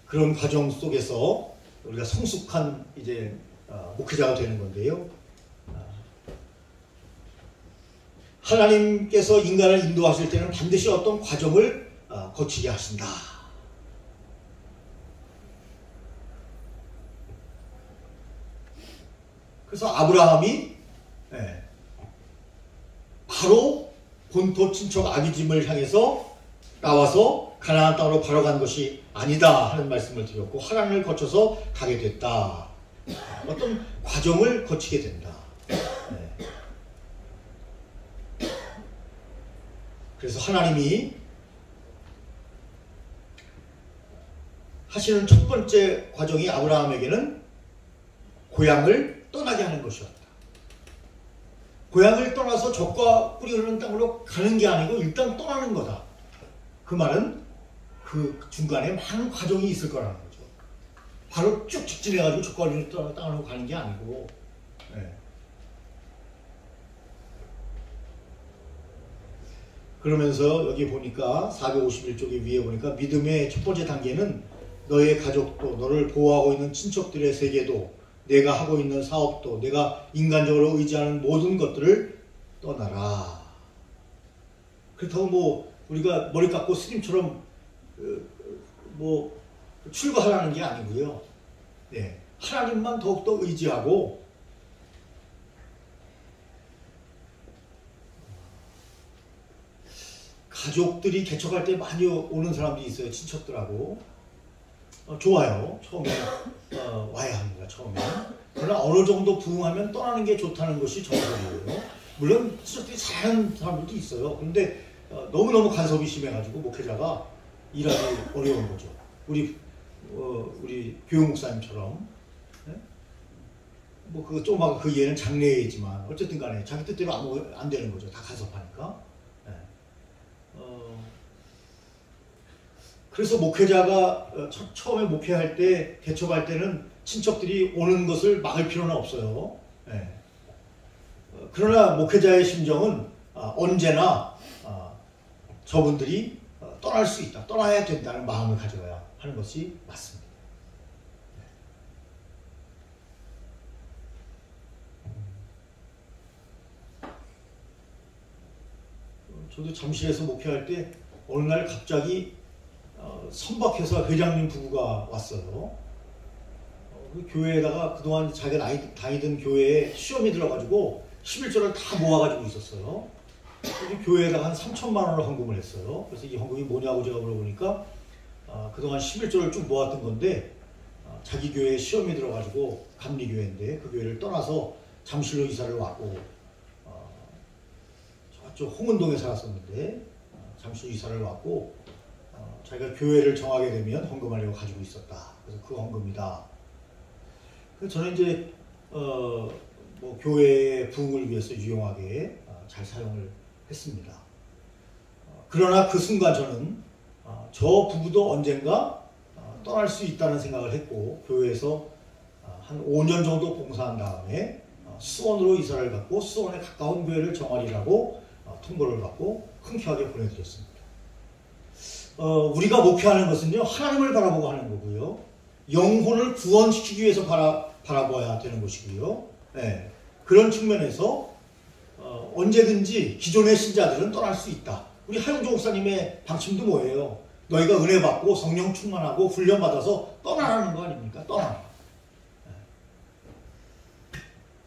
그런 과정 속에서 우리가 성숙한 이제 목회자가 되는 건데요. 하나님께서 인간을 인도하실 때는 반드시 어떤 과정을 거치게 하신다. 그래서 아브라함이 바로 본토 친척 아비집을 향해서 나와서 가나안 땅으로 바로 간 것이 아니다 하는 말씀을 드렸고, 하나님을 거쳐서 가게 됐다. 어떤 과정을 거치게 된다. 그래서 하나님이 하시는 첫 번째 과정이 아브라함에게는 고향을 떠나게 하는 것이었다. 고향을 떠나서 젖과 꿀이 흐르는 땅으로 가는 게 아니고 일단 떠나는 거다. 그 말은 그 중간에 많은 과정이 있을 거라는 거죠. 바로 쭉 직진해가지고 젖과 꿀이 흐르는 땅으로 가는 게 아니고, 그러면서 여기 보니까 451쪽에 위에 보니까 믿음의 첫 번째 단계는 너의 가족도, 너를 보호하고 있는 친척들의 세계도, 내가 하고 있는 사업도, 내가 인간적으로 의지하는 모든 것들을 떠나라. 그렇다고 뭐 우리가 머리 깎고 스님처럼 뭐 출가하라는 게 아니고요. 하나님만 더욱더 의지하고, 가족들이 개척할 때 많이 오는 사람들이 있어요. 친척들하고. 좋아요. 처음에 와야 합니다. 처음에. 그러나 어느 정도 부흥하면 떠나는 게 좋다는 것이 정설이에요. 물론 친척들이 잘하는 사람들도 있어요. 그런데 너무너무 간섭이 심해가지고 목회자가 일하기 어려운 거죠. 우리 교육 목사님처럼. 네? 뭐 그 조그마한 그 예는 장례이지만 어쨌든 간에 자기 뜻대로 안 되는 거죠. 다 간섭하니까. 네. 그래서 목회자가 처음에 목회할 때, 개척할 때는 친척들이 오는 것을 막을 필요는 없어요. 네. 그러나 목회자의 심정은 언제나 저분들이 떠날 수 있다, 떠나야 된다는 마음을 가져야 하는 것이 맞습니다. 저도 잠실에서 목회할 때 어느 날 갑자기 선박회사 회장님 부부가 왔어요. 그 교회에다가 그동안 자기가 다니던 교회에 시험이 들어가지고 11조를 다 모아가지고 있었어요. 교회에다가 한 3천만 원을 헌금을 했어요. 그래서 이 헌금이 뭐냐고 제가 물어보니까 그동안 11조를 쭉 모았던 건데 자기 교회에 시험이 들어가지고 감리교회인데 그 교회를 떠나서 잠실로 이사를 왔고 저쪽 홍은동에 살았었는데 잠실로 이사를 왔고 자기가 교회를 정하게 되면 헌금하려고 가지고 있었다. 그래서 그 헌금이다. 그래서 저는 이제 뭐 교회의 부흥을 위해서 유용하게 잘 사용을 했습니다. 그러나 그 순간 저는 저 부부도 언젠가 떠날 수 있다는 생각을 했고 교회에서 한 5년 정도 봉사한 다음에 수원으로 이사를 갔고 수원에 가까운 교회를 정하리라고 통보를 받고 흔쾌하게 보내드렸습니다. 우리가 목회하는 것은요 하나님을 바라보고 하는 거고요 영혼을 구원시키기 위해서 바라봐야 되는 것이고요. 네, 그런 측면에서 언제든지 기존의 신자들은 떠날 수 있다. 우리 하용조 목사님의 방침도 뭐예요? 너희가 은혜 받고 성령 충만하고 훈련 받아서 떠나라는 거 아닙니까? 떠나.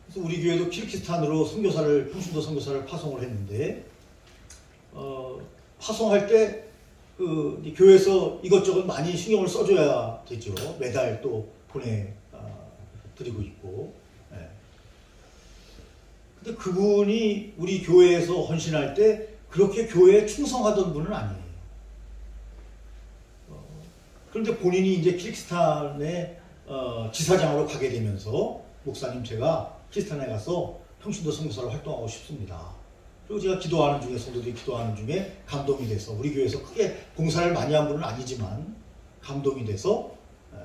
그래서 우리 교회도 키르기스탄으로 평신도 선교사를 파송을 했는데 파송할 때 그 교회에서 이것저것 많이 신경을 써줘야 되죠. 매달 또 보내드리고 있고. 근데 그분이 우리 교회에서 헌신할 때 그렇게 교회에 충성하던 분은 아니에요. 그런데 본인이 이제 키르기스탄에 지사장으로 가게 되면서 목사님 제가 키르기스탄에 가서 평신도 선교사로 활동하고 싶습니다. 그리고 제가 기도하는 중에 성도들이 기도하는 중에 감동이 돼서 우리 교회에서 크게 봉사를 많이 한 분은 아니지만 감동이 돼서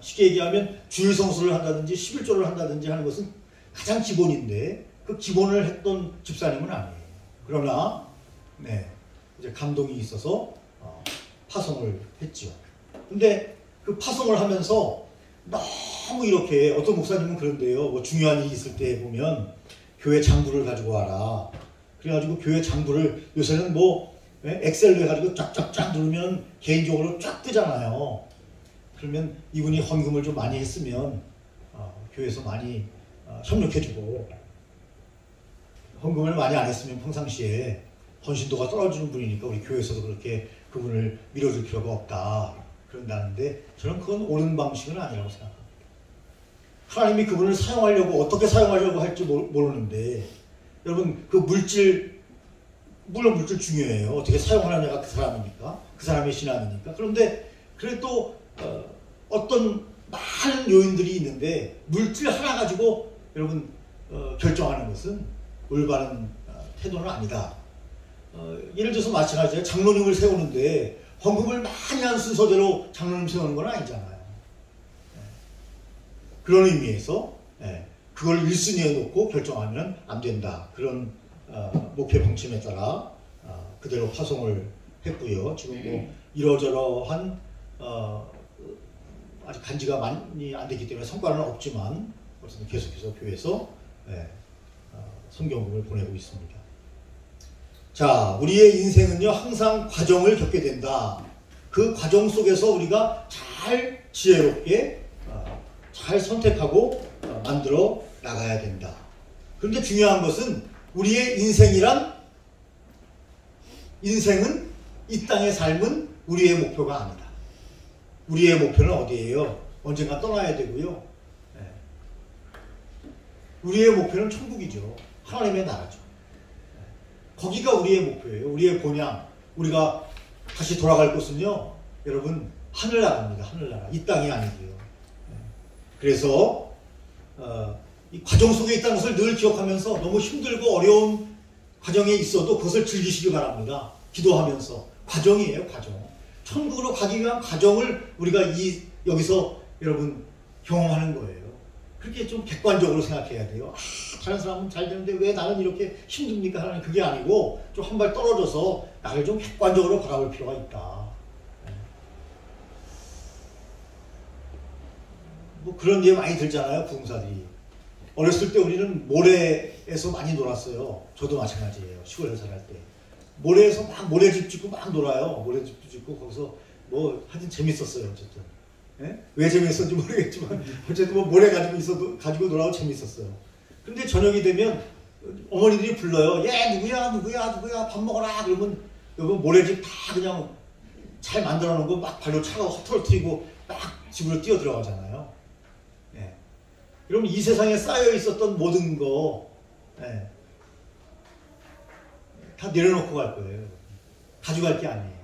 쉽게 얘기하면 주일 성수를 한다든지 11조를 한다든지 하는 것은 가장 기본인데 그 기본을 했던 집사님은 아니에요. 그러나 이제 감동이 있어서 파송을 했죠. 근데 그 파송을 하면서 너무 이렇게 어떤 목사님은 그런데요. 뭐 중요한 일이 있을 때 보면 교회 장부를 가지고 와라. 그래가지고 교회 장부를 요새는 뭐 엑셀로 해가지고 쫙쫙쫙 누르면 개인적으로 쫙 뜨잖아요. 그러면 이분이 헌금을 좀 많이 했으면 교회에서 많이 협력해주고 헌금을 많이 안 했으면 평상시에 헌신도가 떨어지는 분이니까 우리 교회에서도 그렇게 그분을 밀어줄 필요가 없다 그런다는데 저는 그건 옳은 방식은 아니라고 생각합니다. 하나님이 그분을 사용하려고 어떻게 사용하려고 할지 모르는데 여러분 그 물론 물질 중요해요. 어떻게 사용하느냐가 그 사람이니까 그 사람의 신앙이니까. 그런데 그래도 어떤 많은 요인들이 있는데 물질 하나 가지고 여러분 결정하는 것은 올바른 태도는 아니다. 예를 들어서 마찬가지예요. 장로님을 세우는데 헌금을 많이 한 순서대로 장로님 세우는 건 아니잖아요. 그런 의미에서 그걸 1순위에 놓고 결정하면 안 된다. 그런 목회 방침에 따라 그대로 파송을 했고요. 지금 뭐 이러저러한 아직 간지가 많이 안 됐기 때문에 성과는 없지만 어쨌든 계속해서 교회에서 성경금을 보내고 있습니다. 자, 우리의 인생은요 항상 과정을 겪게 된다. 그 과정 속에서 우리가 잘 지혜롭게 잘 선택하고 만들어 나가야 된다. 그런데 중요한 것은 우리의 인생은 이 땅의 삶은 우리의 목표가 아니다. 우리의 목표는 어디예요? 언젠가 떠나야 되고요. 우리의 목표는 천국이죠. 하나님의 나라죠. 거기가 우리의 목표예요. 우리의 본향. 우리가 다시 돌아갈 곳은요. 여러분 하늘나라입니다. 하늘나라. 이 땅이 아니고요. 그래서 이 과정 속에 있다는 것을 늘 기억하면서 너무 힘들고 어려운 과정에 있어도 그것을 즐기시기 바랍니다. 기도하면서. 과정이에요. 과정. 천국으로 가기 위한 과정을 우리가 여기서 여러분 경험하는 거예요. 그렇게 좀 객관적으로 생각해야 돼요. 다른 사람은 잘 되는데 왜 나는 이렇게 힘듭니까? 하는 그게 아니고 좀 한 발 떨어져서 나를 좀 객관적으로 바라볼 필요가 있다. 뭐 그런 얘기 많이 들잖아요. 부흥사들이. 어렸을 때 우리는 모래에서 많이 놀았어요. 저도 마찬가지예요. 시골에 살할 때. 모래에서 막 모래집 짓고 막 놀아요. 모래집도 짓고 거기서 뭐 하여튼 재밌었어요. 어쨌든. 예? 왜 재밌었는지 모르겠지만 어쨌든 뭐 모래 가지고 놀아도 재밌었어요. 근데 저녁이 되면 어머니들이 불러요. 얘 누구야 밥 먹어라. 그러면 여러분 모래집 다 그냥 잘 만들어 놓은 거 막 발로 차가 헛털트리고 막 집으로 뛰어 들어가잖아요. 예. 여러분 이 세상에 쌓여 있었던 모든 거 예. 다 내려놓고 갈 거예요. 가져갈 게 아니에요.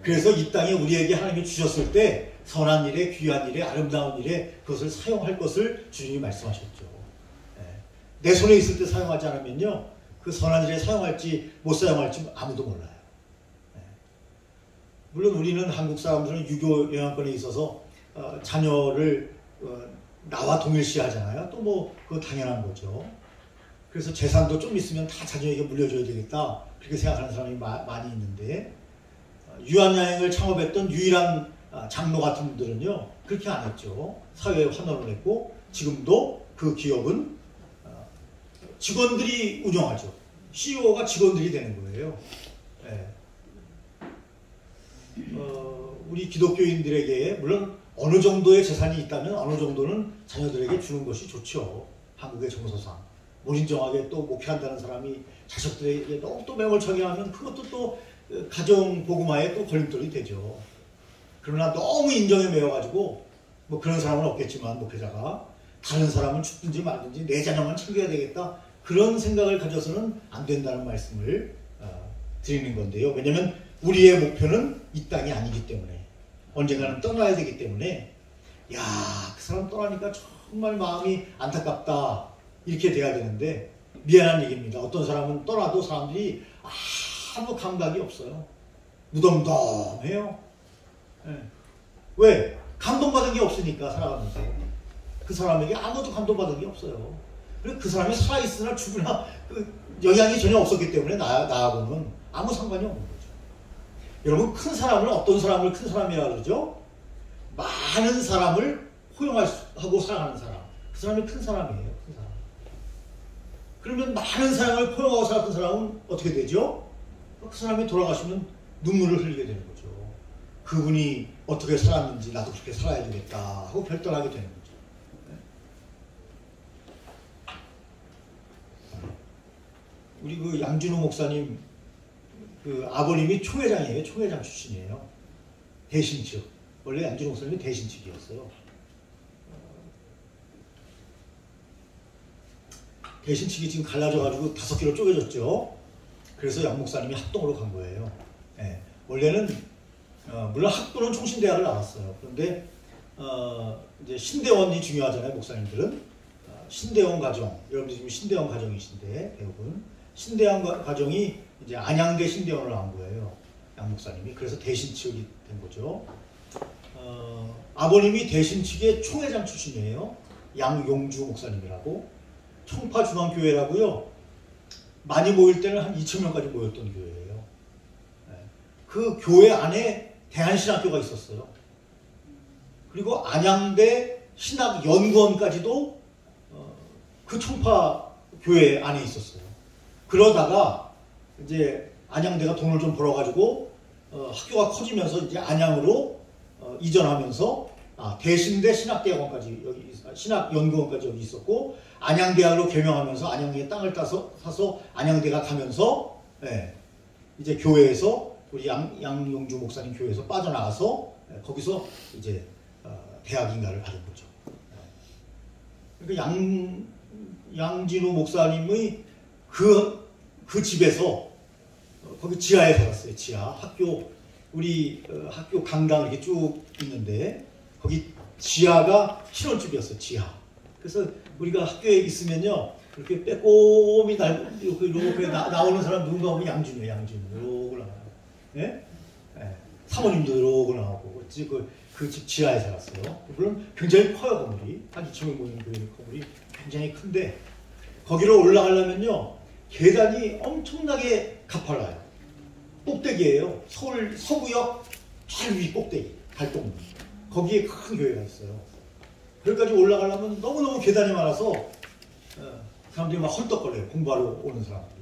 그래서 이 땅에 우리에게 하나님이 주셨을 때 선한 일에, 귀한 일에, 아름다운 일에 그것을 사용할 것을 주님이 말씀하셨죠. 내 손에 있을 때 사용하지 않으면요, 그 선한 일에 사용할지 못 사용할지 아무도 몰라요. 물론 우리는 한국 사람들은 유교 영향권에 있어서 자녀를 나와 동일시하잖아요. 또 뭐 그건 당연한 거죠. 그래서 재산도 좀 있으면 다 자녀에게 물려줘야 되겠다 그렇게 생각하는 사람이 많이 있는데 유한야행을 창업했던 유일한 장로 같은 분들은요 그렇게 안 했죠. 사회에 환원을 했고 지금도 그 기업은 직원들이 운영하죠. CEO가 직원들이 되는 거예요. 네. 우리 기독교인들에게 물론 어느 정도의 재산이 있다면 어느 정도는 자녀들에게 주는 것이 좋죠. 한국의 정서상. 무인정하게 또 목회한다는 사람이 자식들에게 너무 또 매몰차게 하면 그것도 또 가정 복음화에 또 걸림돌이 되죠. 그러나 너무 인정에 매여가지고 뭐 그런 사람은 없겠지만 목회자가 다른 사람은 죽든지 말든지 내 자녀만 챙겨야 되겠다 그런 생각을 가져서는 안 된다는 말씀을 드리는 건데요. 왜냐하면 우리의 목표는 이 땅이 아니기 때문에 언젠가는 떠나야 되기 때문에 야, 그 사람 떠나니까 정말 마음이 안타깝다 이렇게 돼야 되는데 미안한 얘기입니다. 어떤 사람은 떠나도 사람들이 아무 감각이 없어요. 무덤덤해요. 네. 왜? 감동받은 게 없으니까 살아가면서 그 사람에게 아무도 감동받은 게 없어요. 그리고 그 사람이 살아있으나 죽으나 그 영향이 전혀 없었기 때문에 나하고는 아무 상관이 없는 거죠. 여러분 큰 사람을 어떤 사람을 큰 사람이라고 그러죠? 많은 사람을 포용하고 살아가는 사람. 그 사람이 큰 사람이에요. 큰 사람. 그러면 많은 사람을 포용하고 살았던 사람은 어떻게 되죠? 그 사람이 돌아가시면 눈물을 흘리게 되는 거죠. 그분이 어떻게 살았는지 나도 그렇게 살아야 되겠다 하고 결단하게 되는 거죠. 우리 그 양준호 목사님 그 아버님이 총회장이에요. 총회장 출신이에요. 대신측. 원래 양준호 목사님이 대신측이었어요. 대신측이 지금 갈라져가지고 5개로 쪼개졌죠. 그래서 양 목사님이 학동으로 간 거예요. 네. 원래는 물론 학부는 총신대학을 나왔어요. 그런데 이제 신대원이 중요하잖아요. 목사님들은 신대원 가정. 여러분들 지금 신대원 가정이신데 대부분 신대원 가정이 이제 안양대 신대원을 나온 거예요. 양 목사님이. 그래서 대신측이 된 거죠. 아버님이 대신측의 총회장 출신이에요. 양용주 목사님이라고. 청파중앙교회라고요. 많이 모일 때는 한 2,000명까지 모였던 교회예요. 그 교회 안에 대한신학교가 있었어요. 그리고 안양대 신학연구원까지도 그 청파교회 안에 있었어요. 그러다가 이제 안양대가 돈을 좀 벌어가지고 학교가 커지면서 이제 안양으로 이전하면서 대신대 신학대학원까지 여기 신학연구원까지 여기 있었고 안양대학으로 개명하면서 안양에 땅을 사서 안양대가 가면서 이제 교회에서 우리 양용주 목사님 교회에서 빠져나가서 거기서 이제 대학인가를 받은 거죠. 그러니까 양진우 목사님의 그 집에서 거기 지하에 살았어요. 지하 학교 우리 학교 강당 이렇게 쭉 있는데 거기 지하가 신혼집이었어요. 지하. 그래서 우리가 학교에 있으면요 이렇게 빼꼼히 이렇게 나오는 사람 누군가 보면 양준이에요. 양준이 이러고 나와요. 예? 예. 사모님도 이러고 나오고 그 집 지하에 살았어요. 물론 굉장히 커요. 건물이 한 2,000명 모이는 그 건물이 굉장히 큰데 거기로 올라가려면요 계단이 엄청나게 가팔라요. 꼭대기예요. 서울 서구역 제일 위 꼭대기 달동문 거기에 큰 교회가 있어요. 거기까지 올라가려면 너무너무 계단이 많아서 사람들이 막 헐떡거려요. 공부하러 오는 사람들이.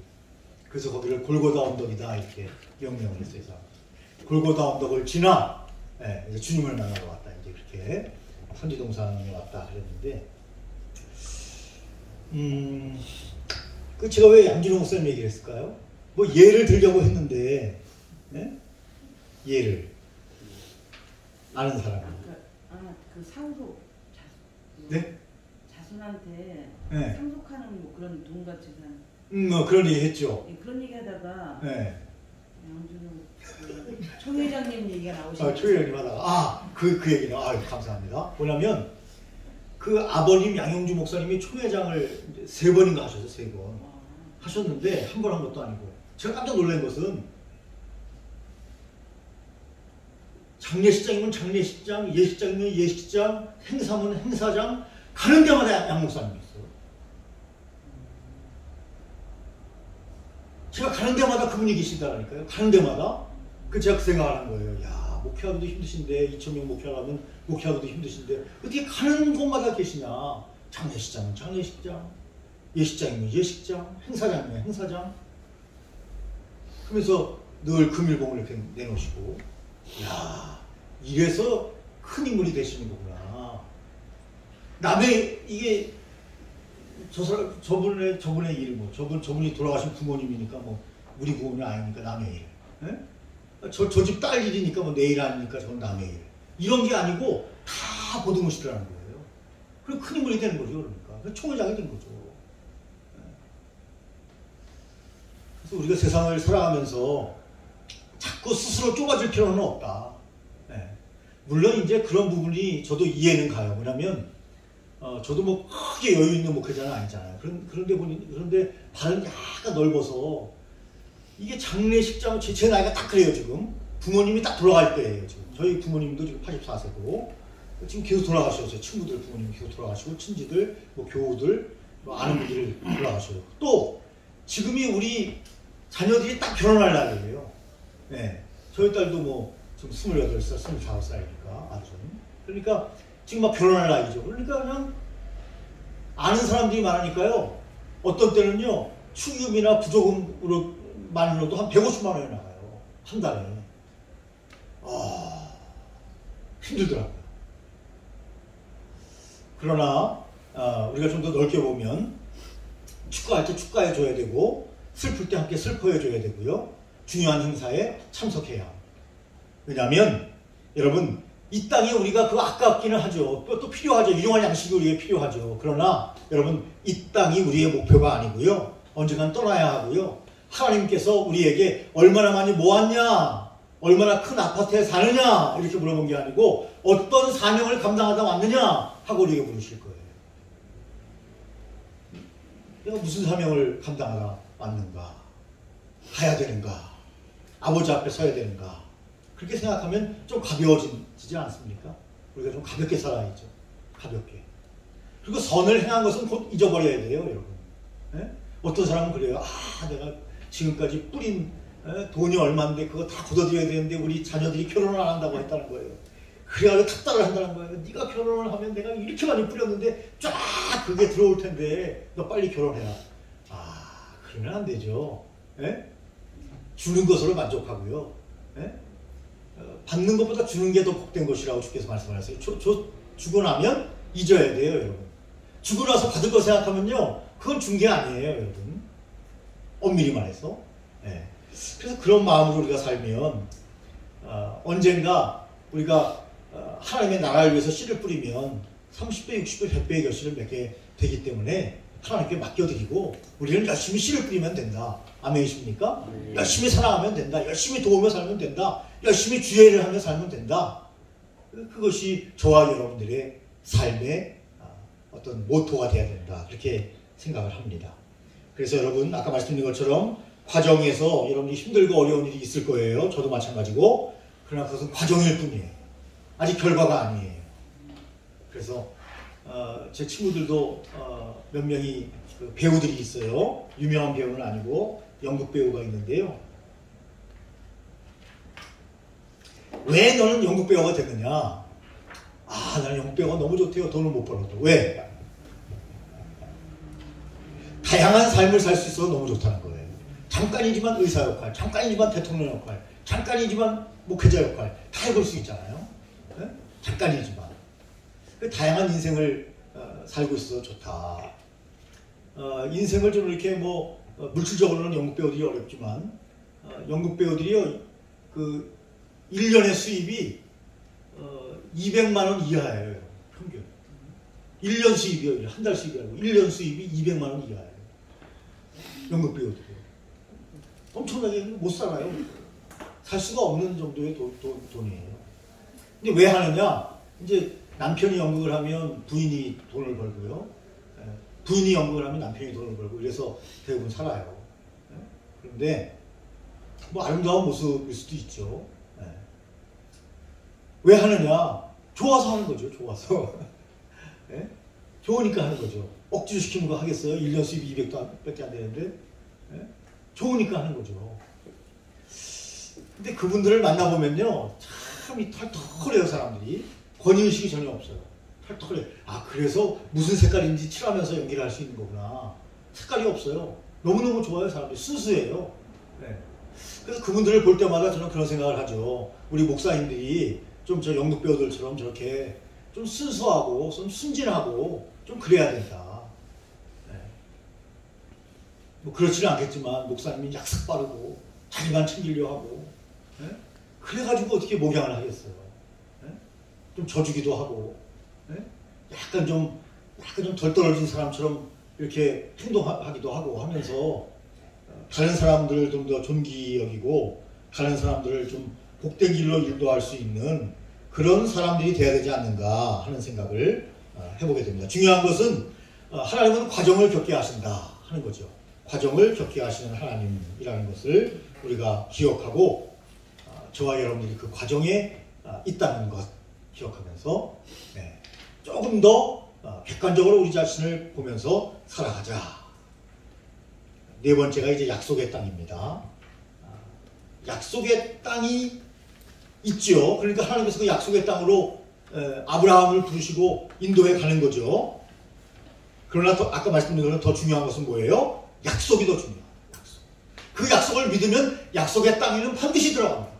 그래서 거기를 골고다 언덕이다 이렇게 명명을 했어요. 골고다 언덕을 지나 이제 주님을 만나러 왔다. 이제 그렇게 선지동산에 왔다 그랬는데 그 제가 왜 양준호 목사님 얘기를 했을까요? 뭐 예를 들려고 했는데 예를 아는 사람이 그 상속 네? 자손한테 네. 상속하는 뭐 그런 돈과 재산 뭐 그런 얘기 했죠. 그런 얘기하다가 네. 양준호 총 회장님 얘기가 나오시니까 초 회장님 하다가 그 얘기는 감사합니다. 뭐냐면 그 아버님 양영주 목사님이 초 회장을 3번인가 하셨어요. 3번 하셨는데 한 번 한 것도 아니고 제가 깜짝 놀란 것은 장례식장이면 장례식장, 예식장이면 예식장, 행사면 행사장 가는 데마다 양 목사님이 있어요. 제가 가는 데마다 그분이 계시다라니까요. 가는 데마다. 제가 그 생각을 한 거예요. 야, 목회하기도 힘드신데 2,000명 목회하려면 목회하기도 힘드신데 어떻게 가는 곳마다 계시냐. 장례식장은 장례식장, 예식장이면 예식장, 행사장이면 행사장. 그러면서 늘 금일봉을 이렇게 내놓으시고 야, 이래서 큰 인물이 되시는 거구나. 남의 이게 저분의 일, 뭐 저분이 돌아가신 부모님이니까 뭐 우리 부모님이 아니니까 남의 일. 저 집 딸 일이니까 뭐 내 일 아니니까 저건 남의 일. 이런 게 아니고 다 보듬으시더라는 거예요. 그럼 큰 인물이 되는 거죠, 그러니까. 총회장이 된 거죠. 그래서 우리가 세상을 살아가면서 자꾸 스스로 좁아질 필요는 없다. 물론 이제 그런 부분이 저도 이해는 가요. 뭐냐면 저도 뭐 크게 여유 있는 목회자는 아니잖아요. 그런데 발은 약간 넓어서 이게 장례식장 제 나이가 딱 그래요. 지금 부모님이 딱 돌아갈 때예요. 지금 저희 부모님도 지금 84세고 지금 계속 돌아가셔서 친구들 부모님 계속 돌아가시고 친지들 뭐 교우들 뭐 아는 분들이 돌아가셔요. 또 지금이 우리 자녀들이 딱 결혼할 날이에요. 저희 딸도 뭐 지금 28살, 25살이니까 아들은. 그러니까 지금 막 결혼할 나이죠. 그러니까 그냥 아는 사람들이 많으니까요. 어떤 때는요 축의금이나 부조금으로만으로도 한 150만 원이 나가요. 한 달에. 힘들더라고요. 그러나 우리가 좀 더 넓게 보면 축가할 때 축가해 줘야 되고 슬플 때 함께 슬퍼해 줘야 되고요. 중요한 행사에 참석해야 합니다. 왜냐하면 여러분 이 땅에 우리가 그거 아깝기는 하죠. 또 필요하죠. 일용할 양식이 우리에게 필요하죠. 그러나 여러분 이 땅이 우리의 목표가 아니고요. 언젠간 떠나야 하고요. 하나님께서 우리에게 얼마나 많이 모았냐, 얼마나 큰 아파트에 사느냐 이렇게 물어본 게 아니고 어떤 사명을 감당하다 왔느냐 하고 우리에게 물으실 거예요. 내가 무슨 사명을 감당하다 왔는가, 가야 되는가, 아버지 앞에 서야 되는가. 그렇게 생각하면 좀 가벼워지지 않습니까? 우리가 좀 가볍게 살아야죠. 가볍게. 그리고 선을 행한 것은 곧 잊어버려야 돼요, 여러분. 어떤 사람은 그래요. 내가 지금까지 뿌린 돈이 얼마인데 그거 다 걷어들여야 되는데 우리 자녀들이 결혼을 안 한다고 했다는 거예요. 그래가지고 탁달을 한다는 거예요. 네가 결혼을 하면 내가 이렇게 많이 뿌렸는데 쫙 그게 들어올 텐데 너 빨리 결혼해라. 그러면 안 되죠. 주는 것으로 만족하고요. 받는 것보다 주는 게 더 복된 것이라고 주께서 말씀하셨어요. 주고 나면 잊어야 돼요, 여러분. 주고 나서 받을 거 생각하면요, 그건 준 게 아니에요, 여러분. 엄밀히 말해서. 그래서 그런 마음으로 우리가 살면 언젠가 우리가 하나님의 나라를 위해서 씨를 뿌리면 30배, 60배, 100배의 결실을 맺게 되기 때문에 하나님께 맡겨드리고 우리는 열심히 씨를 뿌리면 된다. 아멘이십니까? 열심히 사랑하면 된다. 열심히 도우며 살면 된다. 열심히 주의를 하며 살면 된다. 그것이 저와 여러분들의 삶의 어떤 모토가 되어야 된다. 그렇게 생각을 합니다. 그래서 여러분 아까 말씀드린 것처럼 과정에서 여러분이 힘들고 어려운 일이 있을 거예요. 저도 마찬가지고. 그러나 그것은 과정일 뿐이에요. 아직 결과가 아니에요. 그래서 제 친구들도 몇 명이 그 배우들이 있어요. 유명한 배우는 아니고 연극 배우가 있는데요. 왜 너는 연극 배우가 됐느냐? 아, 나는 연극 배우가 너무 좋대요. 돈을 못 벌어도. 왜? 다양한 삶을 살 수 있어서 너무 좋다는 거예요. 잠깐이지만 의사 역할, 잠깐이지만 대통령 역할, 잠깐이지만 목회자 역할 다 해볼 수 있잖아요. 네? 잠깐이지만. 그 다양한 인생을 살고 있어서 좋다. 인생을 좀 이렇게 뭐 물질적으로는 연극 배우들이 어렵지만 연극 배우들이요 그 1년의 수입이 200만 원 이하예요. 평균. 1년 수입이요. 한 달 수입이 아니고 1년 수입이 200만 원 이하예요. 연극 배우들이. 엄청나게 못 살아요. 살 수가 없는 정도의 돈이에요. 근데 왜 하느냐? 이제 남편이 연극을 하면 부인이 돈을 벌고요. 부인이 연극을 하면 남편이 돈을 벌고 이래서 대부분 살아요. 그런데 뭐 아름다운 모습일 수도 있죠. 왜 하느냐? 좋아서 하는 거죠. 좋아서. 좋으니까 하는 거죠. 억지로 시키는 거 하겠어요? 1년 수입 200도 밖에 안 되는데. 좋으니까 하는 거죠. 근데 그분들을 만나보면요. 참 털털해요, 사람들이. 권위의식이 전혀 없어요. 털털해. 아, 그래서 무슨 색깔인지 칠하면서 연기를 할 수 있는 거구나. 색깔이 없어요. 너무너무 좋아요, 사람들이. 순수해요. 그래서 그분들을 볼 때마다 저는 그런 생각을 하죠. 우리 목사님들이 좀 저 연극 배우들처럼 저렇게 좀 순수하고, 좀 순진하고, 좀 그래야 된다. 뭐 그렇지는 않겠지만 목사님이 약속 빠르고 자기만 챙기려 하고 그래가지고 어떻게 목양을 하겠어요. 좀 져주기도 하고 약간 좀 덜 떨어진 사람처럼 이렇게 행동하기도 하고 하면서 다른 사람들을 좀 더 존귀 여기고 다른 사람들을 좀 복된 길로 인도할 수 있는 그런 사람들이 돼야 되지 않는가 하는 생각을 해보게 됩니다. 중요한 것은 하나님은 과정을 겪게 하신다 하는 거죠. 과정을 겪게 하시는 하나님이라는 것을 우리가 기억하고 저와 여러분들이 그 과정에 있다는 것 기억하면서 조금 더 객관적으로 우리 자신을 보면서 살아가자. 네 번째가 이제 약속의 땅입니다. 약속의 땅이 있죠. 그러니까 하나님께서 그 약속의 땅으로 아브라함을 부르시고 인도해 가는 거죠. 그러나 아까 말씀드린 것은 더 중요한 것은 뭐예요? 약속이 더 중요해요. 약속. 그 약속을 믿으면 약속의 땅에는 반드시 들어갑니다.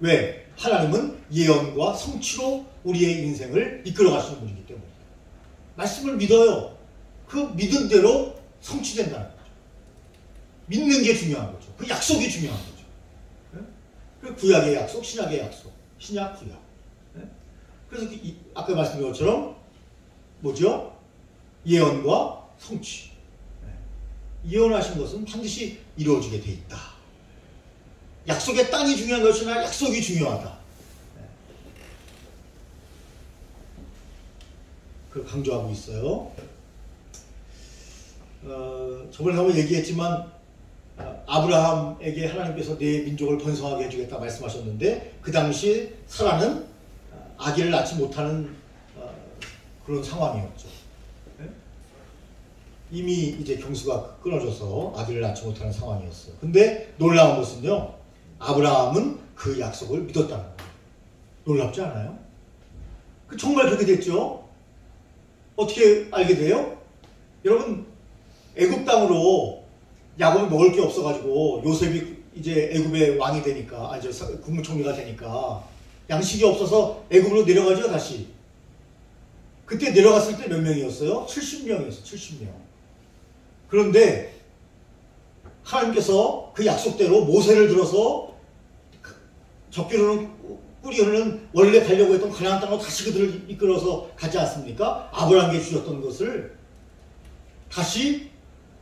왜? 하나님은 예언과 성취로 우리의 인생을 이끌어 가시는 분이기 때문에. 말씀을 믿어요. 그 믿은 대로 성취된다는 거죠. 믿는 게 중요한 거죠. 그 약속이 중요한 거죠. 그 구약의 약속, 신약의 약속. 신약, 구약. 그래서 아까 말씀드린 것처럼 뭐죠? 예언과 성취. 예언하신 것은 반드시 이루어지게 돼 있다. 약속의 땅이 중요한 것이 아니라 약속이 중요하다. 그걸 강조하고 있어요. 저번에 한번 얘기했지만 아브라함에게 하나님께서 내 민족을 번성하게 해주겠다 말씀하셨는데 그 당시 사라는 아기를 낳지 못하는 그런 상황이었죠. 이미 이제 경수가 끊어져서 아기를 낳지 못하는 상황이었어요. 근데 놀라운 것은요, 아브라함은 그 약속을 믿었다는 거예요. 놀랍지 않아요? 정말 그렇게 됐죠? 어떻게 알게 돼요? 여러분, 애굽 땅으로 야곱이 먹을 게 없어가지고 요셉이 이제 애굽의 왕이 되니까, 국무총리가 되니까 양식이 없어서 애굽으로 내려가죠, 다시. 그때 내려갔을 때 몇 명이었어요? 70명이었어요, 70명. 그런데 하나님께서 그 약속대로 모세를 들어서 적기로는 꾸리오는 원래 가려고 했던 가나안 땅으로 다시 그들을 이끌어서 가지 않습니까? 아브라함에게 주셨던 것을 다시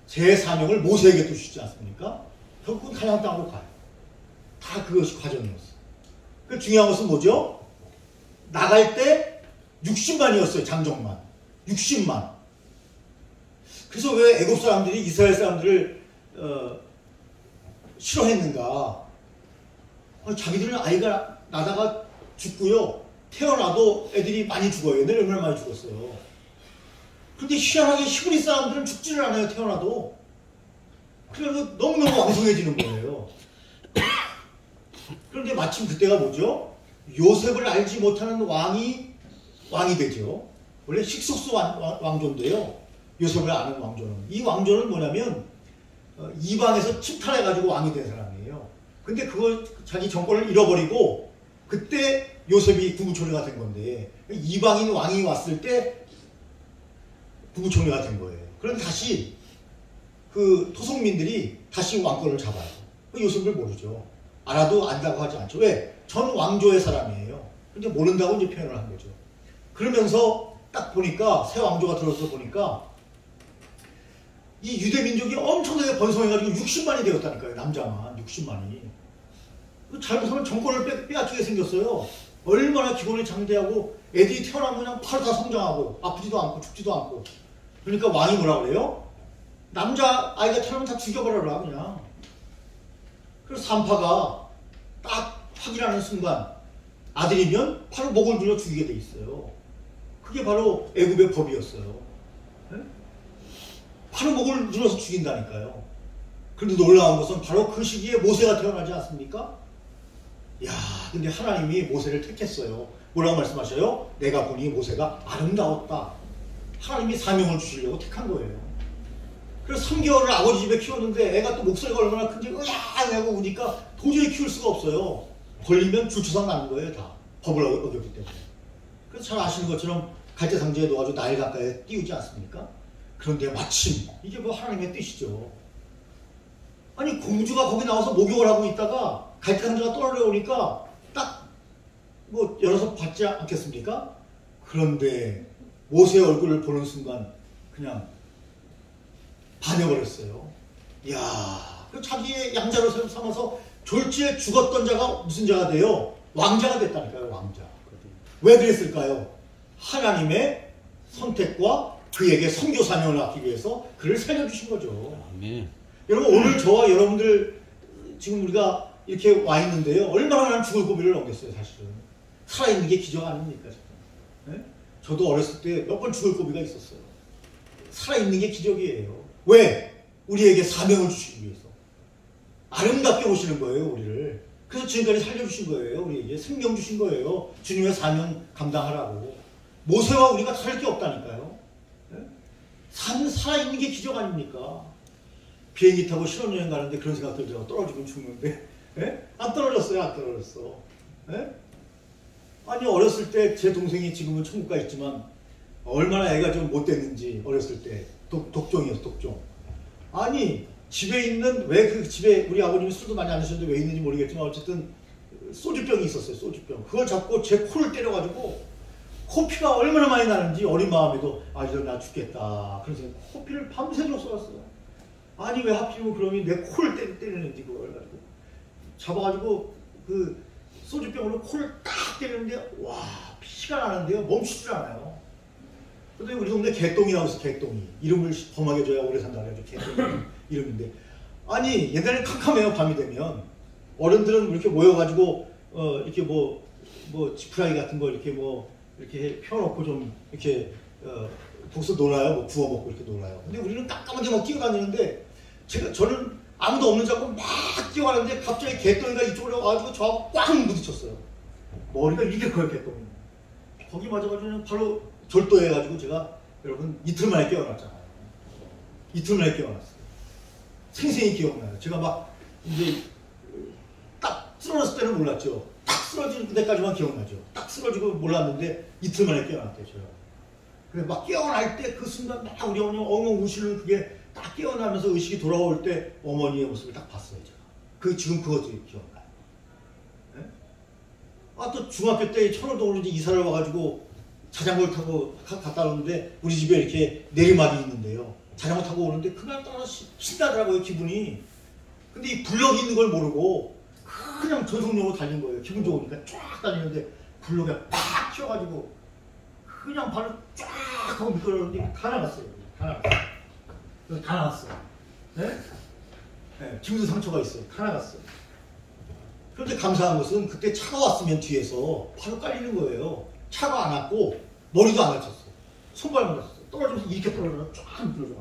제 사명을 모세에게 또 주지 않습니까? 결국은 가나안 땅으로 가요. 다 그것이 과정이었어. 그 중요한 것은 뭐죠? 나갈 때 60만이었어요. 장정만 60만. 그래서 왜 애굽 사람들이 이스라엘 사람들을 싫어했는가? 자기들은 아이가 나다가 죽고요. 태어나도 애들이 많이 죽어요. 얘네들 얼마나 많이 죽었어요. 그런데 희한하게 히브리 사람들은 죽지를 않아요. 태어나도. 그래서 너무너무 왕성해지는 거예요. 그런데 마침 그때가 뭐죠? 요셉을 알지 못하는 왕이 되죠. 원래 식소수 왕조인데요. 요셉을 아는 왕조는. 이 왕조는 뭐냐면 이방에서 침탈해가지고 왕이 된 사람이에요. 근데 그걸 자기 정권을 잃어버리고 그때 요셉이 국무총리가 된 건데 이방인 왕이 왔을 때 국무총리가 된 거예요. 그런데 다시 그 토속민들이 다시 왕권을 잡아요. 요셉을 모르죠. 알아도 안다고 하지 않죠. 왜? 전 왕조의 사람이에요. 근데 모른다고 이제 표현을 한 거죠. 그러면서 딱 보니까 새 왕조가 들어서 보니까 이 유대 민족이 엄청나게 번성해가지고 60만이 되었다니까요. 남자만 60만이. 잘못하면 정권을 빼앗기게 생겼어요. 얼마나 기본이 장대하고 애들이 태어나면 그냥 바로 다 성장하고 아프지도 않고 죽지도 않고. 그러니까 왕이 뭐라 그래요? 남자 아이가 태어나면 다 죽여버려라 그냥. 그래서 산파가 딱 확인하는 순간 아들이면 바로 목을 눌러 죽이게 돼 있어요. 그게 바로 애굽의 법이었어요. 네? 바로 목을 눌러서 죽인다니까요. 그런데 놀라운 것은 바로 그 시기에 모세가 태어나지 않습니까? 야, 근데 하나님이 모세를 택했어요. 뭐라고 말씀하셔요? 내가 보니 모세가 아름다웠다. 하나님이 사명을 주시려고 택한 거예요. 그래서 3개월을 아버지 집에 키웠는데 애가 또 목소리가 얼마나 큰지 으야 하고 우니까 도저히 키울 수가 없어요. 걸리면 줄초상 나는 거예요. 다 법을 어겼기 때문에. 그래서 잘 아시는 것처럼 갈대상자에 넣어가지고 나일 가까이 띄우지 않습니까? 그런데 마침 이게 뭐 하나님의 뜻이죠. 아니 공주가 거기 나와서 목욕을 하고 있다가 갈대상자가 떨어져오니까 딱 뭐 열어서 받지 않겠습니까? 그런데 모세의 얼굴을 보는 순간 그냥 반해버렸어요. 이야, 그 자기의 양자로 삼아서 졸지에 죽었던 자가 무슨 자가 돼요? 왕자가 됐다니까요. 왕자. 왜 그랬을까요? 하나님의 선택과 그에게 선교 사명을 맡기 위해서 그를 살려주신 거죠. 아멘. 여러분 오늘 저와 여러분들 지금 우리가 이렇게 와 있는데요. 얼마나 난 죽을 고비를 넘겼어요. 사실은 살아있는 게 기적 아닙니까? 네? 저도 어렸을 때 몇 번 죽을 고비가 있었어요. 살아있는 게 기적이에요. 왜? 우리에게 사명을 주시기 위해서. 아름답게 오시는 거예요. 우리를. 그래서 지금까지 살려주신 거예요. 우리에게 생명 주신 거예요. 주님의 사명 감당하라고. 모세와 우리가 다를 게 없다니까요. 네? 살아있는 게 기적 아닙니까? 비행기 타고 신혼여행 가는데 그런 생각 들죠. 떨어지면 죽는데. 네? 안 떨어졌어요. 안 떨어졌어. 네? 아니 어렸을 때 제 동생이 지금은 천국 가 있지만 얼마나 애가 좀 못됐는지 어렸을 때 독종이었어. 독종. 아니 집에 있는 왜 그 집에 우리 아버님이 술도 많이 안 드셨는데 왜 있는지 모르겠지만 어쨌든 소주병이 있었어요. 소주병. 그걸 잡고 제 코를 때려가지고 코피가 얼마나 많이 나는지 어린 마음에도 아 이제 나 죽겠다. 그래서 코피를 밤새도록 쏟았어요. 아니 왜 하필이면 그러면 내 코를 때리는지 그걸 가지고 잡아가지고 그 소주병으로 코를 딱 때리는데 와 피가 나는데요. 멈추질 않아요. 근데 우리 동네 개똥이라고 해서 개똥이 이름을 범하게 줘야 오래 산다 그래가지고 개똥이 이름인데 아니 옛날에 캄캄해요. 밤이 되면 어른들은 이렇게 모여가지고 이렇게 뭐 지푸라기 같은 거 이렇게 이렇게 펴놓고 좀 이렇게 거기서 놀아요. 뭐 구워 먹고 이렇게 놀아요. 근데 우리는 깜깜하게 막 뛰어다니는데 저는 아무도 없는 줄 알고 막 뛰어가는데 갑자기 개똥이가 이쪽으로 와가지고 저하고 꽉 부딪혔어요. 머리가 이렇게 커요. 개똥이. 거기 맞아가지고 바로 절도해가지고 제가 여러분 이틀 만에 깨어났잖아요. 이틀 만에 깨어났어요. 생생히 기억나요. 제가 막 이제 딱 쓰러졌을 때는 몰랐죠. 딱 쓰러질 때까지만 기억나죠. 딱 쓰러지고 몰랐는데 이틀 만에 깨어났대요. 제가. 그래서 막 깨어날 때 그 순간 막 우리 어머니 엉엉 우시는 그게 딱 깨어나면서 의식이 돌아올 때 어머니의 모습을 딱 봤어요. 제가. 지금 그것도 기억나요. 네? 아, 또 중학교 때 천호동으로 이사를 와가지고 자전거를 타고 갔다 오는데 우리 집에 이렇게 내리막이 있는데요. 자전거 타고 오는데 그날따라 신나더라고요, 기분이. 근데 이 블럭이 있는 걸 모르고 그냥 전속력으로 달린 거예요. 기분 좋으니까 쫙 달리는데 블럭에 팍 튀어가지고 그냥 발을 쫙 하고 미끄러졌는데 다 나갔어요. 다 나갔어요. 다 나갔어요. 네? 네, 지금도 상처가 있어요. 다 나갔어요. 그런데 감사한 것은 그때 차가 왔으면 뒤에서 바로 깔리는 거예요. 차가 안 왔고 머리도 안 다쳤어. 손발만 다쳤어. 떨어지면서 이렇게 떨어져 쫙 미끄러져.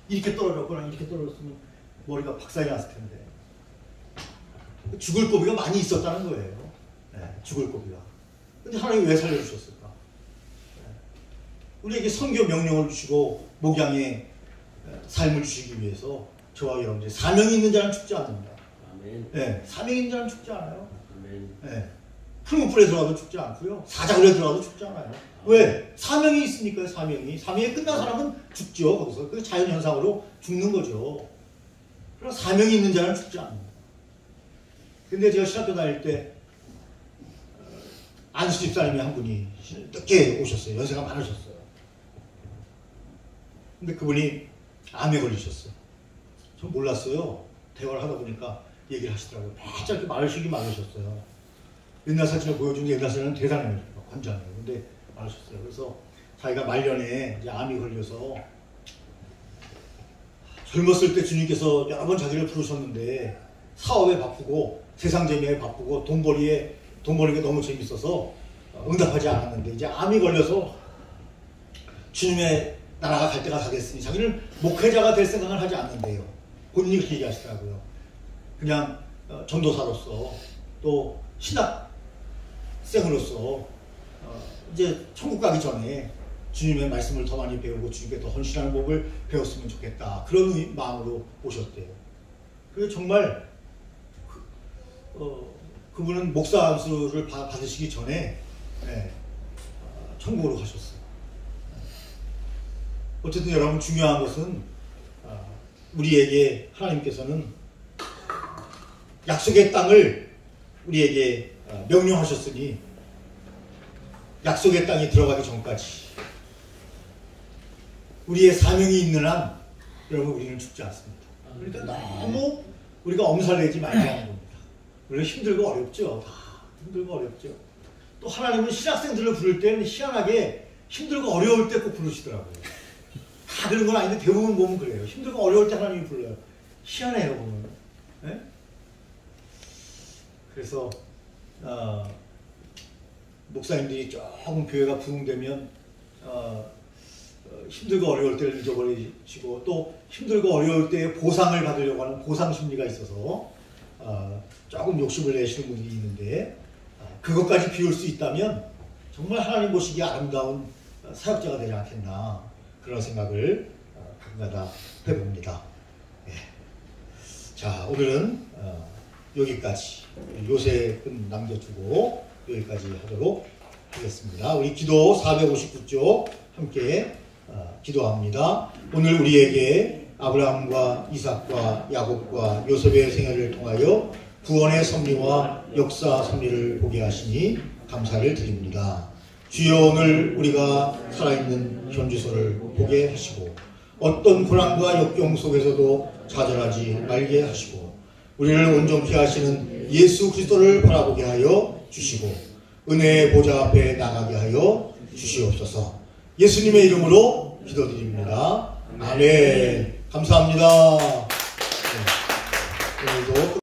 이렇게 떨어졌거나 이렇게 떨어졌으면 머리가 박살이 났을 텐데. 죽을 고비가 많이 있었다는 거예요. 네, 죽을 고비가. 근데 하나님이 왜 살려주셨을까? 네. 우리에게 선교 명령을 주시고 목양의 삶을 주시기 위해서 저와 여러분들 사명이 있는 자는 죽지 않습니다. 아멘. 네, 사명이 있는 자는 죽지 않아요. 아멘. 네. 푸른 풀에 들어가도 죽지 않고요. 사자굴에 들어가도 죽지 않아요. 왜? 사명이 있으니까요. 사명이 끝난 사람은 죽죠. 거기서 그 자연현상으로 죽는 거죠. 그래서 사명이 있는 자는 죽지 않습니다. 근데 제가 신학교 다닐 때 안수 집사님이 한 분이 늦게 오셨어요. 연세가 많으셨어요. 근데 그분이 암에 걸리셨어요. 전 몰랐어요. 대화를 하다 보니까 얘기를 하시더라고요. 매일 이렇게 말식이 많으셨어요. 옛날 사진을 보여주는데 옛날 사진은 대단해요. 관장이에요. 근데 많으셨어요. 그래서 자기가 말년에 이제 암이 걸려서 젊었을 때 주님께서 여러 번 자기를 부르셨는데 사업에 바쁘고 세상 재미에 바쁘고 돈 버는 게 너무 재밌어서 응답하지 않았는데 이제 암이 걸려서 주님의 나라가 갈 때가 가겠으니 자기는 목회자가 될 생각을 하지 않는데요. 본인이 그렇게 얘기하시더라고요. 그냥 전도사로서 또 신학생으로서 이제 천국 가기 전에 주님의 말씀을 더 많이 배우고 주님께 더 헌신하는 법을 배웠으면 좋겠다. 그런 마음으로 오셨대요. 그리고 정말 그분은 목사 안수를 받으시기 전에 천국으로 가셨어요. 어쨌든 여러분 중요한 것은 우리에게 하나님께서는 약속의 땅을 우리에게 명령하셨으니 약속의 땅에 들어가기 전까지 우리의 사명이 있는 한 여러분 우리는 죽지 않습니다. 그러니까 너무 우리가 엄살내지 말자는 겁니다. 우리는 힘들고 어렵죠. 다 힘들고 어렵죠. 또 하나님은 신학생들을 부를 때는 희한하게 힘들고 어려울 때 꼭 부르시더라고요. 다 그런 건 아닌데 대부분 보면 그래요. 힘들고 어려울 때 하나님이 불러요. 희한해요 보면. 네? 그래서 목사님들이 조금 교회가 부흥되면 힘들고 어려울 때를 잊어버리시고 또 힘들고 어려울 때에 보상을 받으려고 하는 보상 심리가 있어서 조금 욕심을 내시는 분들이 있는데 그것까지 비울 수 있다면 정말 하나님 보시기에 아름다운 사역자가 되지 않겠나 그런 생각을 가끔가다 해봅니다. 예. 자, 오늘은 여기까지 요셉은 남겨두고 여기까지 하도록 하겠습니다. 우리 기도 459쪽 함께 기도합니다. 오늘 우리에게 아브라함과 이삭과 야곱과 요셉의 생애를 통하여 구원의 섭리와 역사 섭리를 보게 하시니 감사를 드립니다. 주여 오늘 우리가 살아있는 현주소를 보게 하시고 어떤 고난과 역경 속에서도 좌절하지 말게 하시고 우리를 온전케 하시는 예수 그리스도를 바라보게 하여 주시고 은혜의 보좌 앞에 나가게 하여 주시옵소서. 예수님의 이름으로 기도드립니다. 아멘. 감사합니다. 네. 오늘도